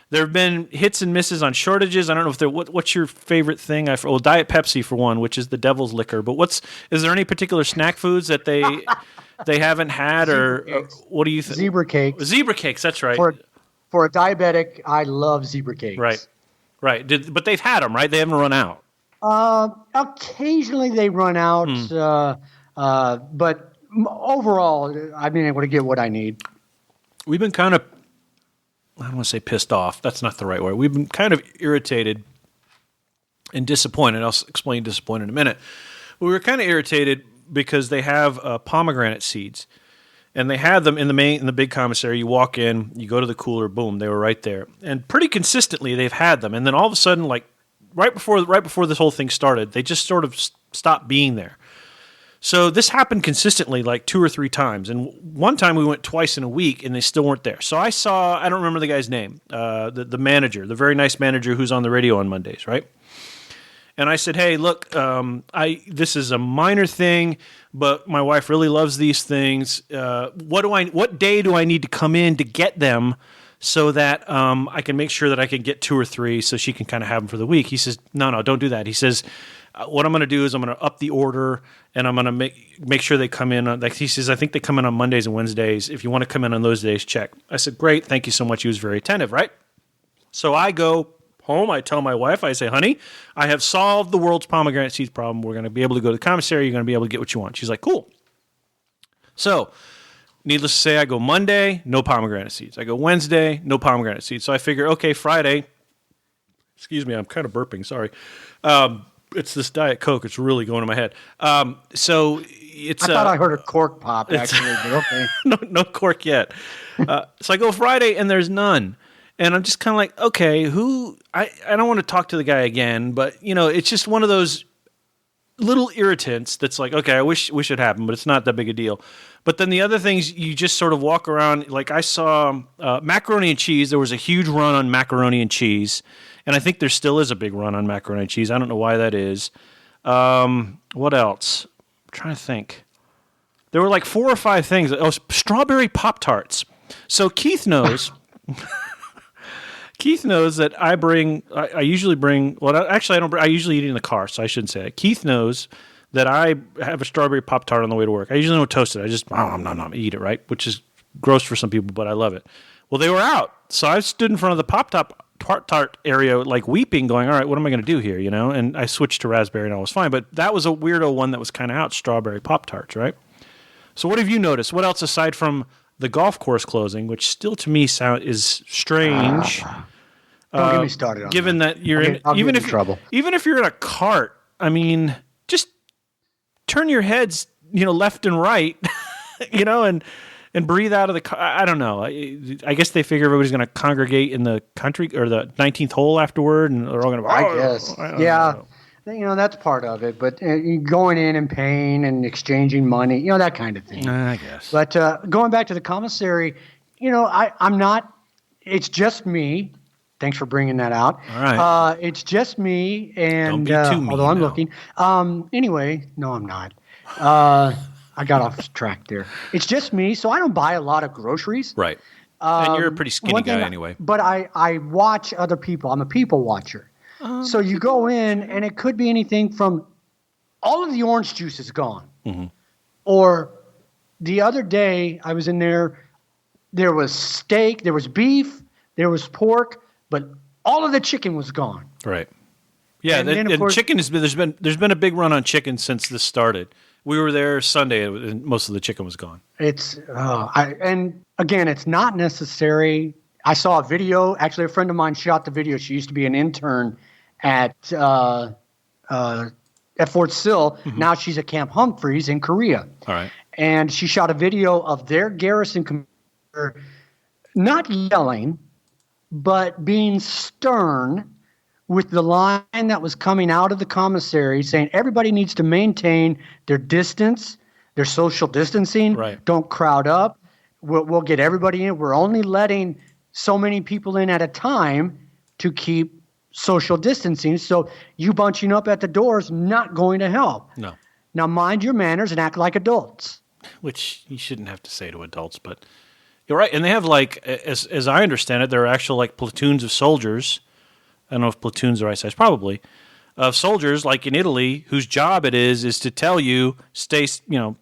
Speaker 1: There have been hits and misses on shortages. I don't know if what's your favorite thing? Diet Pepsi for one, which is the devil's liquor. But is there any particular snack foods that they haven't had, or what do you think?
Speaker 2: Zebra cakes.
Speaker 1: Zebra cakes. That's right.
Speaker 2: For a diabetic, I love zebra cakes.
Speaker 1: Right. But they've had them, right? They haven't run out.
Speaker 2: Occasionally they run out, but overall, I've been able to get what I need.
Speaker 1: We've been kind of, I don't want to say pissed off. That's not the right word. We've been kind of irritated and disappointed. I'll explain disappointed in a minute. But we were kind of irritated because they have pomegranate seeds, and they had them in the big commissary. You walk in, you go to the cooler, boom, they were right there. And pretty consistently, they've had them. And then all of a sudden, like right before this whole thing started, they just sort of stopped being there. So this happened consistently like 2 or 3 times. And one time we went twice in a week and they still weren't there. So I don't remember the guy's name, the manager, the very nice manager who's on the radio on Mondays, right? And I said, hey, look, this is a minor thing, but my wife really loves these things. What day do I need to come in to get them so that I can make sure that I can get 2 or 3 so she can kind of have them for the week? He says, no, don't do that. He says, what I'm going to do is I'm going to up the order and I'm going to make sure they come in. He says, I think they come in on Mondays and Wednesdays. If you want to come in on those days, check. I said, great. Thank you so much. He was very attentive, right? So I go home. I tell my wife, I say, honey, I have solved the world's pomegranate seeds problem. We're going to be able to go to the commissary. You're going to be able to get what you want. She's like, cool. So needless to say, I go Monday, no pomegranate seeds. I go Wednesday, no pomegranate seeds. So I figure, okay, Friday, excuse me, I'm kind of burping, sorry. It's this Diet Coke. It's really going to my head. So it's.
Speaker 2: I thought I heard a cork pop, actually, but okay.
Speaker 1: no cork yet. So I go Friday, and there's none. And I'm just kind of like, okay, I don't want to talk to the guy again, but, it's just one of those little irritants that's like, okay, I wish it happened, but it's not that big a deal. But then the other things, you just sort of walk around. Like I saw macaroni and cheese. There was a huge run on macaroni and cheese. And I think there still is a big run on macaroni and cheese. I don't know why that is. What else? I'm trying to think. There were like 4 or 5 things. Oh, strawberry Pop-Tarts. So Keith knows. Keith knows that I usually bring. Well, actually, I don't. I usually eat it in the car, so I shouldn't say it. Keith knows that I have a strawberry Pop-Tart on the way to work. I usually don't toast it. I just eat it, right? Which is gross for some people, but I love it. Well, they were out, so I stood in front of the Pop-Tart area, like weeping, going, all right, what am I going to do here, And I switched to raspberry and all was fine. But that was a weirdo one that was kind of out, strawberry Pop-Tarts, right? So what have you noticed? What else aside from the golf course closing, which still to me is strange?
Speaker 2: Don't get me started on
Speaker 1: given that you're even if you're in a cart, I mean, just turn your heads, left and right, and breathe out of the car. I don't know. I guess they figure everybody's going to congregate in the country or the 19th hole afterward, and they're all going to.
Speaker 2: I guess, yeah. That's part of it. But going in and paying and exchanging money, that kind of thing.
Speaker 1: I guess.
Speaker 2: But going back to the commissary, I'm not. It's just me. Thanks for bringing that out.
Speaker 1: All right.
Speaker 2: It's just me, and
Speaker 1: don't be too mean
Speaker 2: although I'm
Speaker 1: now.
Speaker 2: looking. Anyway, no, I'm not. I got off track there. It's just me, so I don't buy a lot of groceries.
Speaker 1: Right. And you're a pretty skinny guy anyway.
Speaker 2: But I watch other people. I'm a people watcher. So you go in, and it could be anything from all of the orange juice is gone.
Speaker 1: Mm-hmm.
Speaker 2: Or the other day I was in there, there was steak, there was beef, there was pork, but all of the chicken was gone.
Speaker 1: Right. Yeah,
Speaker 2: And of course,
Speaker 1: chicken there's been a big run on chicken since this started. We were there Sunday, and most of the chicken was gone.
Speaker 2: And again, it's not necessary. I saw a video. Actually, a friend of mine shot the video. She used to be an intern at Fort Sill.
Speaker 1: Mm-hmm.
Speaker 2: Now she's at Camp Humphreys in Korea.
Speaker 1: All right.
Speaker 2: And she shot a video of their garrison commander not yelling, but being stern with the line that was coming out of the commissary saying everybody needs to maintain their distance, their social distancing.
Speaker 1: Right.
Speaker 2: Don't crowd up. We'll get everybody in. We're only letting so many people in at a time to keep social distancing. So you bunching up at the door is not going to help.
Speaker 1: No.
Speaker 2: Now mind your manners and act like adults.
Speaker 1: Which you shouldn't have to say to adults, but you're right. And they have as I understand it, there are actual platoons of soldiers. I don't know if platoons are the right size, probably, of soldiers like in Italy whose job it is to tell you stay,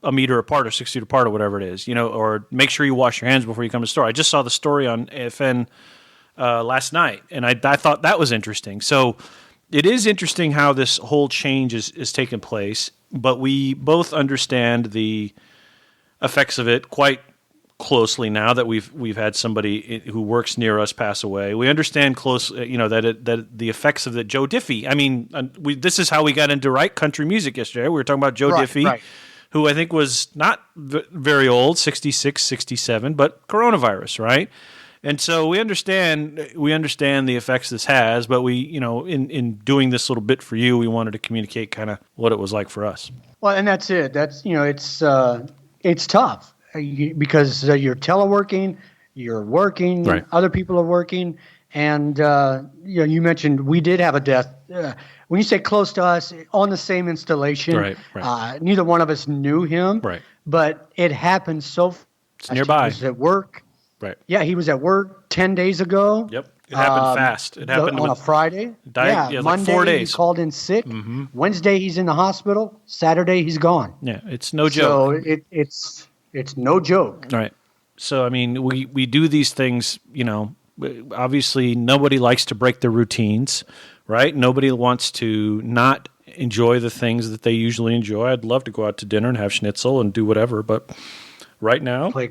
Speaker 1: a meter apart or 6 feet apart or whatever it is, or make sure you wash your hands before you come to the store. I just saw the story on AFN last night, and I thought that was interesting. So it is interesting how this whole change is taking place, but we both understand the effects of it quite closely now that we've had somebody who works near us pass away. We understand that the effects of Joe Diffie. I mean, this is how we got into country music yesterday. We were talking about Joe Diffie, who I think was not very old, 66, 67, but coronavirus, right? And so we understand the effects this has, but we, in doing this little bit for you, we wanted to communicate kind of what it was like for us.
Speaker 2: Well, and that's it. That's it's tough because you're teleworking, you're working,
Speaker 1: Right.
Speaker 2: other people are working, and you mentioned we did have a death. When you say close to us, on the same installation,
Speaker 1: Right.
Speaker 2: Neither one of us knew him,
Speaker 1: Right.
Speaker 2: but it happened so fast.
Speaker 1: It's nearby.
Speaker 2: He was at work.
Speaker 1: Right.
Speaker 2: Yeah, he was at work 10 days ago.
Speaker 1: Yep. It happened fast. It happened
Speaker 2: on a Friday.
Speaker 1: Monday,
Speaker 2: Monday
Speaker 1: 4 days.
Speaker 2: he called in sick.
Speaker 1: Mm-hmm.
Speaker 2: Wednesday he's in the hospital. Saturday he's gone.
Speaker 1: Yeah, it's no joke.
Speaker 2: So it's no joke.
Speaker 1: Right. So I mean, we do these things. Obviously, nobody likes to break their routines, right? Nobody wants to not enjoy the things that they usually enjoy. I'd love to go out to dinner and have schnitzel and do whatever, but right now,
Speaker 2: Play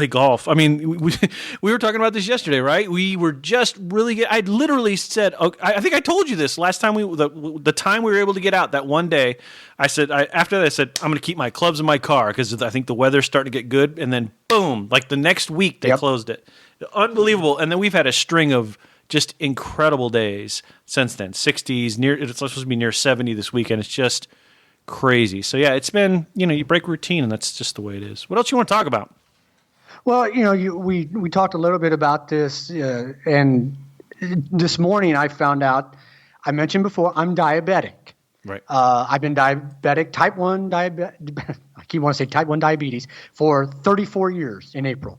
Speaker 2: golf.
Speaker 1: I mean, we were talking about this yesterday, right? We were just really. I literally said, I think I told you this last time. The time we were able to get out that one day. I said after that, I said I'm going to keep my clubs in my car because I think the weather's starting to get good. And then boom, like the next week they closed it. Unbelievable. And then we've had a string of just incredible days since then. 60s, it's supposed to be near 70 this weekend. It's just crazy. So yeah, it's been, you break routine, and that's just the way it is. What else you want to talk about?
Speaker 2: Well, we talked a little bit about this, and this morning I found out. I mentioned before I'm diabetic.
Speaker 1: Right.
Speaker 2: I've been diabetic, type 1 diabetes. I keep wanting to say type 1 diabetes for 34 years in April,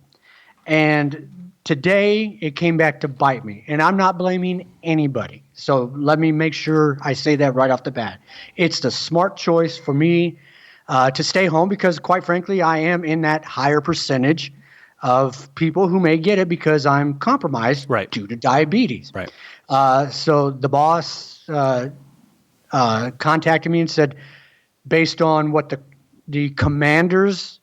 Speaker 2: and today it came back to bite me, and I'm not blaming anybody. So let me make sure I say that right off the bat. It's the smart choice for me to stay home because, quite frankly, I am in that higher percentage of people who may get it because I'm compromised due to diabetes.
Speaker 1: Right.
Speaker 2: So the boss contacted me and said, based on what the commander's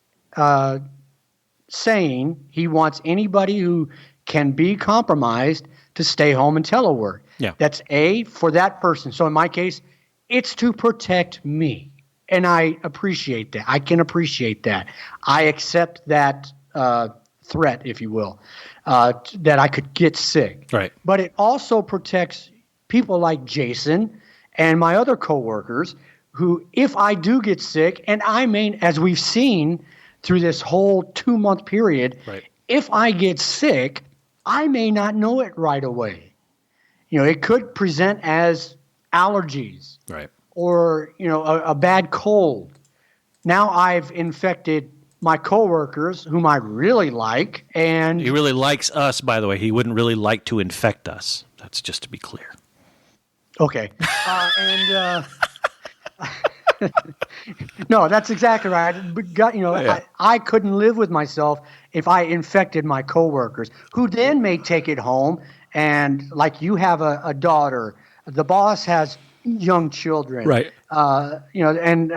Speaker 2: saying, he wants anybody who can be compromised to stay home and telework.
Speaker 1: Yeah.
Speaker 2: That's for that person. So in my case, it's to protect me. And I appreciate that. I can appreciate that. I accept that threat, if you will, that I could get sick.
Speaker 1: Right.
Speaker 2: But it also protects people like Jason and my other coworkers who, if I do get sick, and I may, as we've seen through this whole 2-month period, if I get sick, I may not know it right away. It could present as allergies, or a bad cold. Now I've infected my coworkers, whom I really like, and
Speaker 1: he really likes us. By the way, he wouldn't really like to infect us. That's just to be clear.
Speaker 2: Okay, no, that's exactly right. But I couldn't live with myself if I infected my coworkers, who then may take it home. And like you have a daughter, the boss has young children,
Speaker 1: right?
Speaker 2: And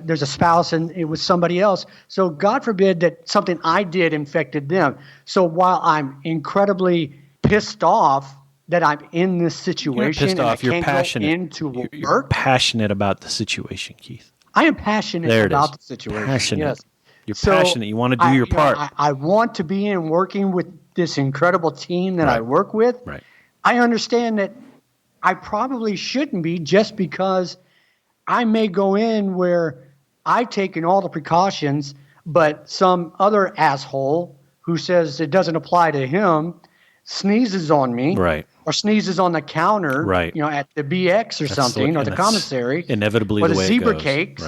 Speaker 2: there's a spouse, and it was somebody else. So God forbid that something I did infected them. So while I'm incredibly pissed off that I'm in this situation,
Speaker 1: You're pissed off. You're passionate.
Speaker 2: Go into work.
Speaker 1: You're passionate about the situation, Keith.
Speaker 2: I am passionate about the situation.
Speaker 1: Passionate.
Speaker 2: Yes.
Speaker 1: You're passionate. You want to do your part.
Speaker 2: I want to be in working with this incredible team that I work with.
Speaker 1: Right.
Speaker 2: I understand that I probably shouldn't be, just because I may go in where I've taken all the precautions, but some other asshole who says it doesn't apply to him sneezes on me, or sneezes on the counter, at the BX or something, or the commissary,
Speaker 1: inevitably
Speaker 2: or
Speaker 1: the
Speaker 2: the
Speaker 1: way
Speaker 2: zebra
Speaker 1: it goes.
Speaker 2: cakes,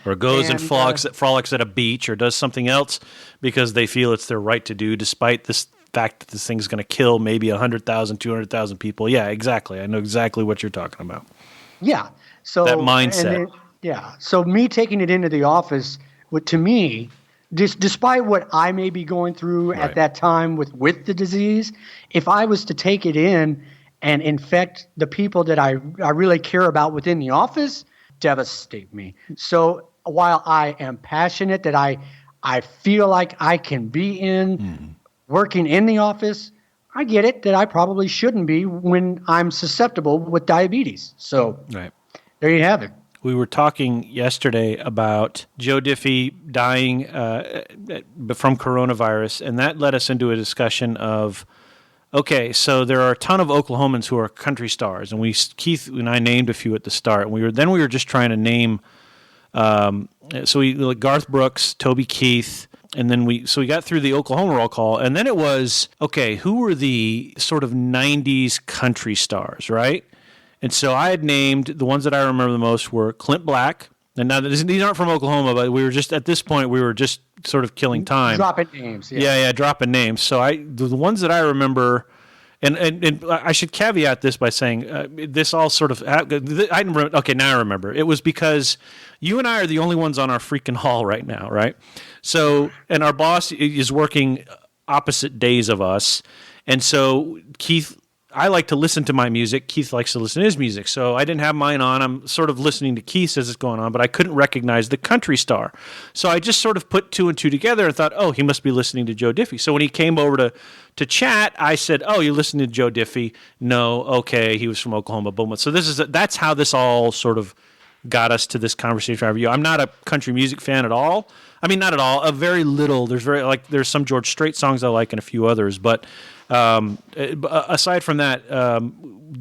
Speaker 1: or goes and frolics at a beach, or does something else because they feel it's their right to do, despite this fact that this thing's going to kill maybe 100,000, 200,000 people. Yeah, exactly. I know exactly what you're talking about.
Speaker 2: Yeah. So
Speaker 1: that mindset.
Speaker 2: So me taking it into the office, to me, despite what I may be going through at that time with the disease, if I was to take it in and infect the people that I really care about within the office, devastate me. So while I am passionate that I feel like I can be in working in the office, I get it that I probably shouldn't be when I'm susceptible with diabetes. So there you have it.
Speaker 1: we were talking yesterday about Joe Diffie dying from coronavirus, and that led us into a discussion of, okay, so there are a ton of Oklahomans who are country stars, and Keith and I named a few at the start, and we were just trying to name. So we like Garth Brooks, Toby Keith, and then we got through the Oklahoma roll call, and then it was, okay, who were the sort of 90s country stars, right? And so I had named the ones that I remember the most were Clint Black, and now these aren't from Oklahoma, but we were just at this point we were just sort of killing time,
Speaker 2: dropping names.
Speaker 1: Yeah, dropping names. So the ones that I remember. And I should caveat this by saying this all sort of okay, now I remember. It was because you and I are the only ones on our freaking hall right now, right? So, and our boss is working opposite days of us, and so Keith, I like to listen to my music. Keith likes to listen to his music. So I didn't have mine on. I'm sort of listening to Keith as it's going on, but I couldn't recognize the country star. So I just sort of put two and two together and thought, oh, he must be listening to Joe Diffie. So when he came over to chat, I said, oh, you're listening to Joe Diffie? No, okay, he was from Oklahoma. Boom. So that's how this all sort of got us to this conversation. I'm not a country music fan at all. I mean, not at all. A very little. There's some George Strait songs I like and a few others, but aside from that,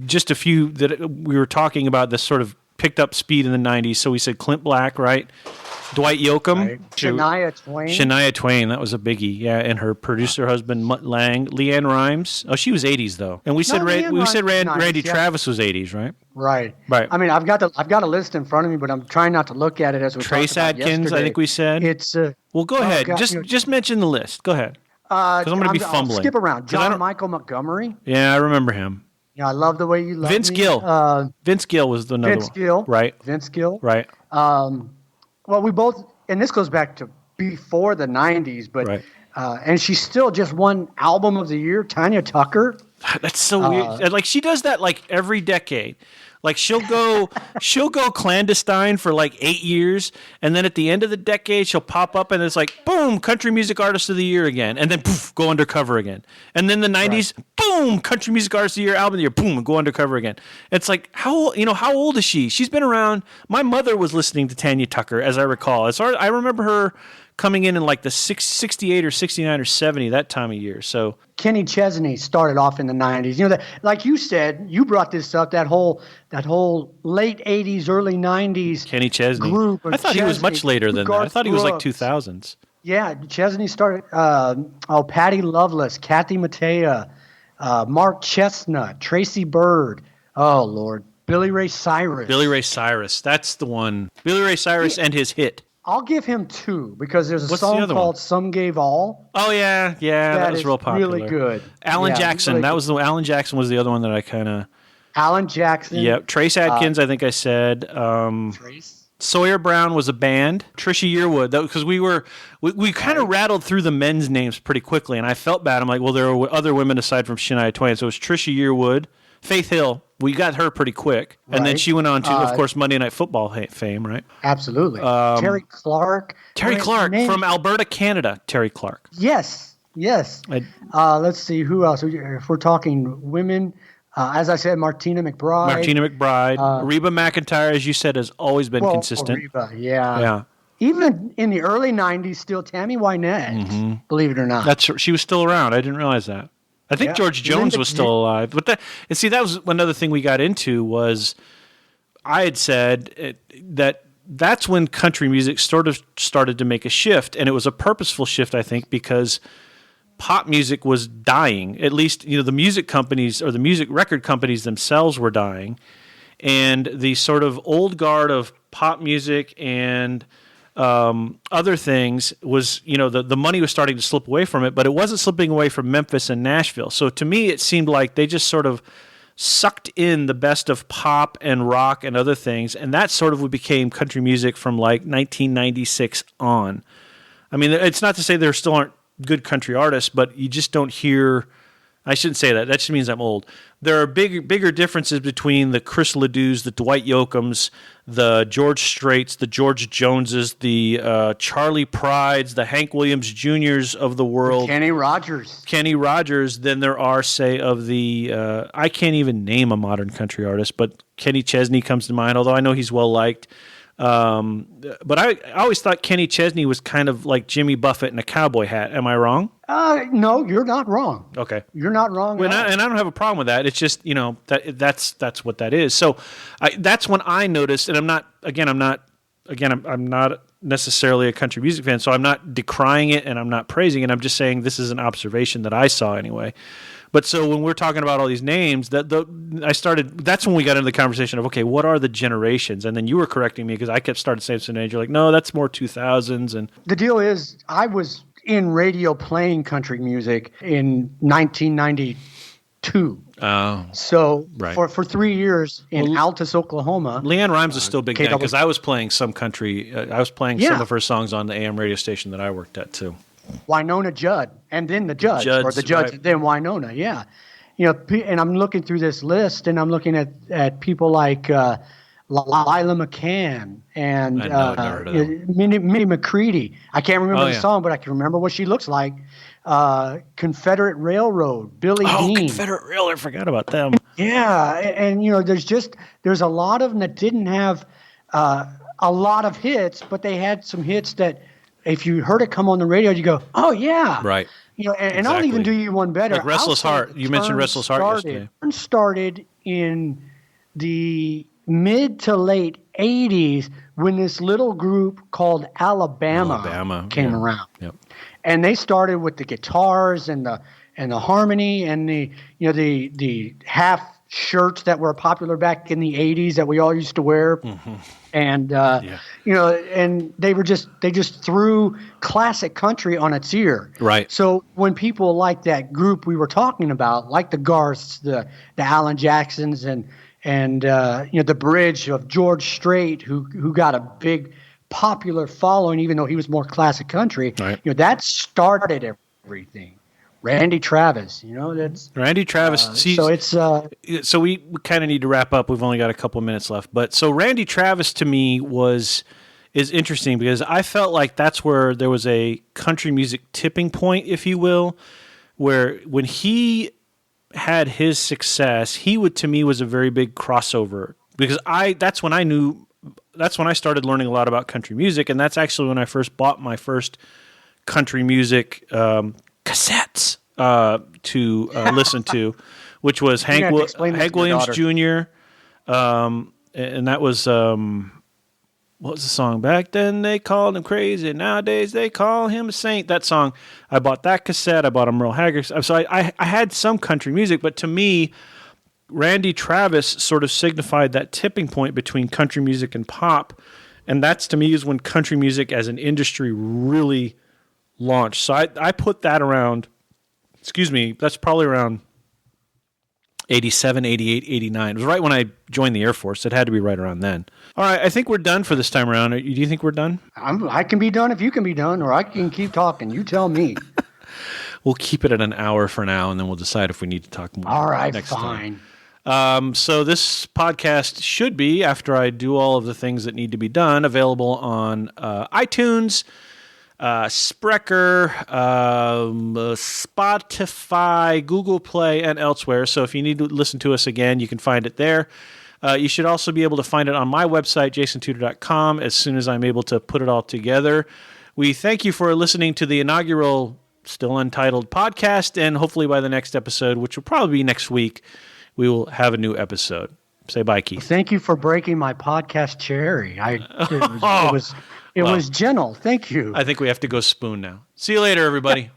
Speaker 1: just a few that we were talking about this sort of picked up speed in the 90s. So we said Clint Black, right? Dwight Yoakam.
Speaker 2: Right. Shania Twain.
Speaker 1: Shania Twain, that was a biggie. Yeah, and her producer husband, Mutt Lang. Leanne Rimes. Oh, she was 80s, though. And we said Randy Travis was 80s, right?
Speaker 2: Right.
Speaker 1: Right.
Speaker 2: I mean, I've got a list in front of me, but I'm trying not to look at it as we
Speaker 1: Trace
Speaker 2: talked about
Speaker 1: Adkins,
Speaker 2: yesterday.
Speaker 1: I think we said.
Speaker 2: It's
Speaker 1: well, go ahead.
Speaker 2: God,
Speaker 1: just mention the list. Go ahead. Because I'm going to be fumbling.
Speaker 2: I'll skip around. John Michael Montgomery.
Speaker 1: Yeah, I remember him.
Speaker 2: Yeah, I love the way you love
Speaker 1: Vince
Speaker 2: me.
Speaker 1: Gill. Vince Gill was the another
Speaker 2: Vince
Speaker 1: one.
Speaker 2: Gill.
Speaker 1: Right.
Speaker 2: Vince Gill.
Speaker 1: Right.
Speaker 2: Well, we both, and this goes back to before the 90s, but
Speaker 1: right.
Speaker 2: And she's still just won Album of the Year, Tanya Tucker.
Speaker 1: That's so weird. Like she does that like every decade. Like she'll go clandestine for like 8 years, and then at the end of the decade she'll pop up and it's like boom, country music artist of the year again, and then poof, go undercover again. And then the 90s, right. Boom, country music artist of the year, album of the year, boom, and go undercover again. It's like how old is she? She's been around. My mother was listening to Tanya Tucker, as I recall. I remember her coming in like the 68 or 69 or 70 that time of year. So
Speaker 2: Kenny Chesney started off in the 90s. You know, like you said, you brought this up, that whole late 80s, early 90s
Speaker 1: Kenny Chesney
Speaker 2: group.
Speaker 1: I thought he was much later than that. I thought he was like 2000s.
Speaker 2: Yeah, Chesney started, Patty Loveless, Kathy Mattea, Mark Chestnut, Tracy Bird. Oh, Lord. Billy Ray Cyrus.
Speaker 1: Billy Ray Cyrus. That's the one. Billy Ray Cyrus and his hit.
Speaker 2: I'll give him two because there's a song called "Some Gave All."
Speaker 1: Oh yeah, that was real popular.
Speaker 2: Really good.
Speaker 1: Alan Jackson. Really Alan Jackson was the other one that I kind of.
Speaker 2: Alan Jackson.
Speaker 1: Yep. Trace Adkins. I think I said.
Speaker 2: Trace.
Speaker 1: Sawyer Brown was a band. Trisha Yearwood. Because we kind of rattled through the men's names pretty quickly, and I felt bad. I'm like, well, there are other women aside from Shania Twain, so it was Trisha Yearwood, Faith Hill. We got her pretty quick. And then she went on to, of course, Monday Night Football fame, right?
Speaker 2: Absolutely. Terry Clark.
Speaker 1: Terry Clark from Alberta, Canada. Terry Clark.
Speaker 2: Yes. Let's see, who else? If we're talking women, as I said, Martina McBride.
Speaker 1: Reba McEntire, as you said, has always been consistent.
Speaker 2: Reba, yeah. Even in the early 90s, still Tammy Wynette, believe it or not.
Speaker 1: She was still around. I didn't realize that. I think George Jones was still alive. But that was another thing we got into was I had said that's when country music sort of started to make a shift, and it was a purposeful shift, I think, because pop music was dying. At least, the music companies or the music record companies themselves were dying, and the sort of old guard of pop music and other things was, the money was starting to slip away from it, but it wasn't slipping away from Memphis and Nashville. So to me, it seemed like they just sort of sucked in the best of pop and rock and other things, and that sort of became country music from like 1996 on. I mean, it's not to say there still aren't good country artists, but you just don't hear I shouldn't say that. That just means I'm old. There are bigger differences between the Chris Ledoux's, the Dwight Yoakams, the George Straits, the George Joneses, the Charlie Prides, the Hank Williams Jr.'s of the world.
Speaker 2: Kenny Rogers
Speaker 1: than there are, say, of the I can't even name a modern country artist, but Kenny Chesney comes to mind, although I know he's well-liked. But I always thought Kenny Chesney was kind of like Jimmy Buffett in a cowboy hat. Am I wrong?
Speaker 2: No, you're not wrong.
Speaker 1: Okay,
Speaker 2: you're not wrong.
Speaker 1: And I don't have a problem with that. It's just that's what that is. So that's when I noticed, and I'm not necessarily a country music fan, so I'm not decrying it and I'm not praising it. I'm just saying this is an observation that I saw anyway. But so when we're talking about all these names, that's when we got into the conversation of, okay, what are the generations? And then you were correcting me because I started saying some names. You're like, no, that's more 2000s. And
Speaker 2: the deal is, I was in radio playing country music in 1992.
Speaker 1: Oh,
Speaker 2: so
Speaker 1: right.
Speaker 2: for 3 years in Altus, Oklahoma.
Speaker 1: Leanne Rimes was still big then because I was playing some country. I was playing some of her songs on the AM radio station that I worked at too.
Speaker 2: Winona Judd, and then the Judds, or the Judds, right. Then Winona, yeah. And I'm looking through this list, and I'm looking at people like Lila McCann and Minnie McCready. I can't remember the song, but I can remember what she looks like. Confederate Railroad, Billy Dean.
Speaker 1: Confederate Railroad, I forgot about them.
Speaker 2: Yeah, and there's a lot of them that didn't have a lot of hits, but they had some hits that, if you heard it come on the radio, you go, oh, yeah.
Speaker 1: Right.
Speaker 2: And
Speaker 1: exactly.
Speaker 2: I'll even do you one better.
Speaker 1: Like Restless Heart. You mentioned Restless Heart yesterday.
Speaker 2: It started in the mid to late 80s when this little group called Alabama came around.
Speaker 1: Yep.
Speaker 2: And they started with the guitars and the harmony and the half shirts that were popular back in the 80s that we all used to wear. Mm-hmm. And and they just threw classic country on its ear.
Speaker 1: Right.
Speaker 2: So when people like that group we were talking about, like the Garths, the Alan Jacksons, and the Bridge of George Strait, who got a big popular following, even though he was more classic country.
Speaker 1: Right.
Speaker 2: That started everything. Randy Travis, that's
Speaker 1: Randy Travis.
Speaker 2: So it's
Speaker 1: so we kind of need to wrap up. We've only got a couple minutes left, but so Randy Travis to me is interesting because I felt like that's where there was a country music tipping point, if you will, where when he had his success, he to me was a very big crossover because that's when I started learning a lot about country music, and that's actually when I first bought my first country music cassettes to listen to, which was Hank Williams Jr. And that was what was the song? Back then they called him crazy, nowadays they call him a saint. That song, I bought that cassette. I bought a Merle Haggard. So I had some country music, but to me, Randy Travis sort of signified that tipping point between country music and pop, and that's to me is when country music as an industry really launched. So I put that around, that's probably around 87, 88, 89. It was right when I joined the Air Force. It had to be right around then. All right, I think we're done for this time around. Do you think we're done?
Speaker 2: I can be done if you can be done, or I can keep talking. You tell me.
Speaker 1: We'll keep it at an hour for now, and then we'll decide if we need to talk more.
Speaker 2: All right,
Speaker 1: next
Speaker 2: fine.
Speaker 1: Time. So this podcast should be, after I do all of the things that need to be done, available on iTunes, Spreaker, Spotify, Google Play, and elsewhere. So if you need to listen to us again, you can find it there. You should also be able to find it on my website, jasontutor.com, as soon as I'm able to put it all together. We thank you for listening to the inaugural, still untitled podcast, and hopefully by the next episode, which will probably be next week, we will have a new episode. Say bye, Keith.
Speaker 2: Thank you for breaking my podcast cherry. It was gentle. Thank you.
Speaker 1: I think we have to go spoon now. See you later, everybody.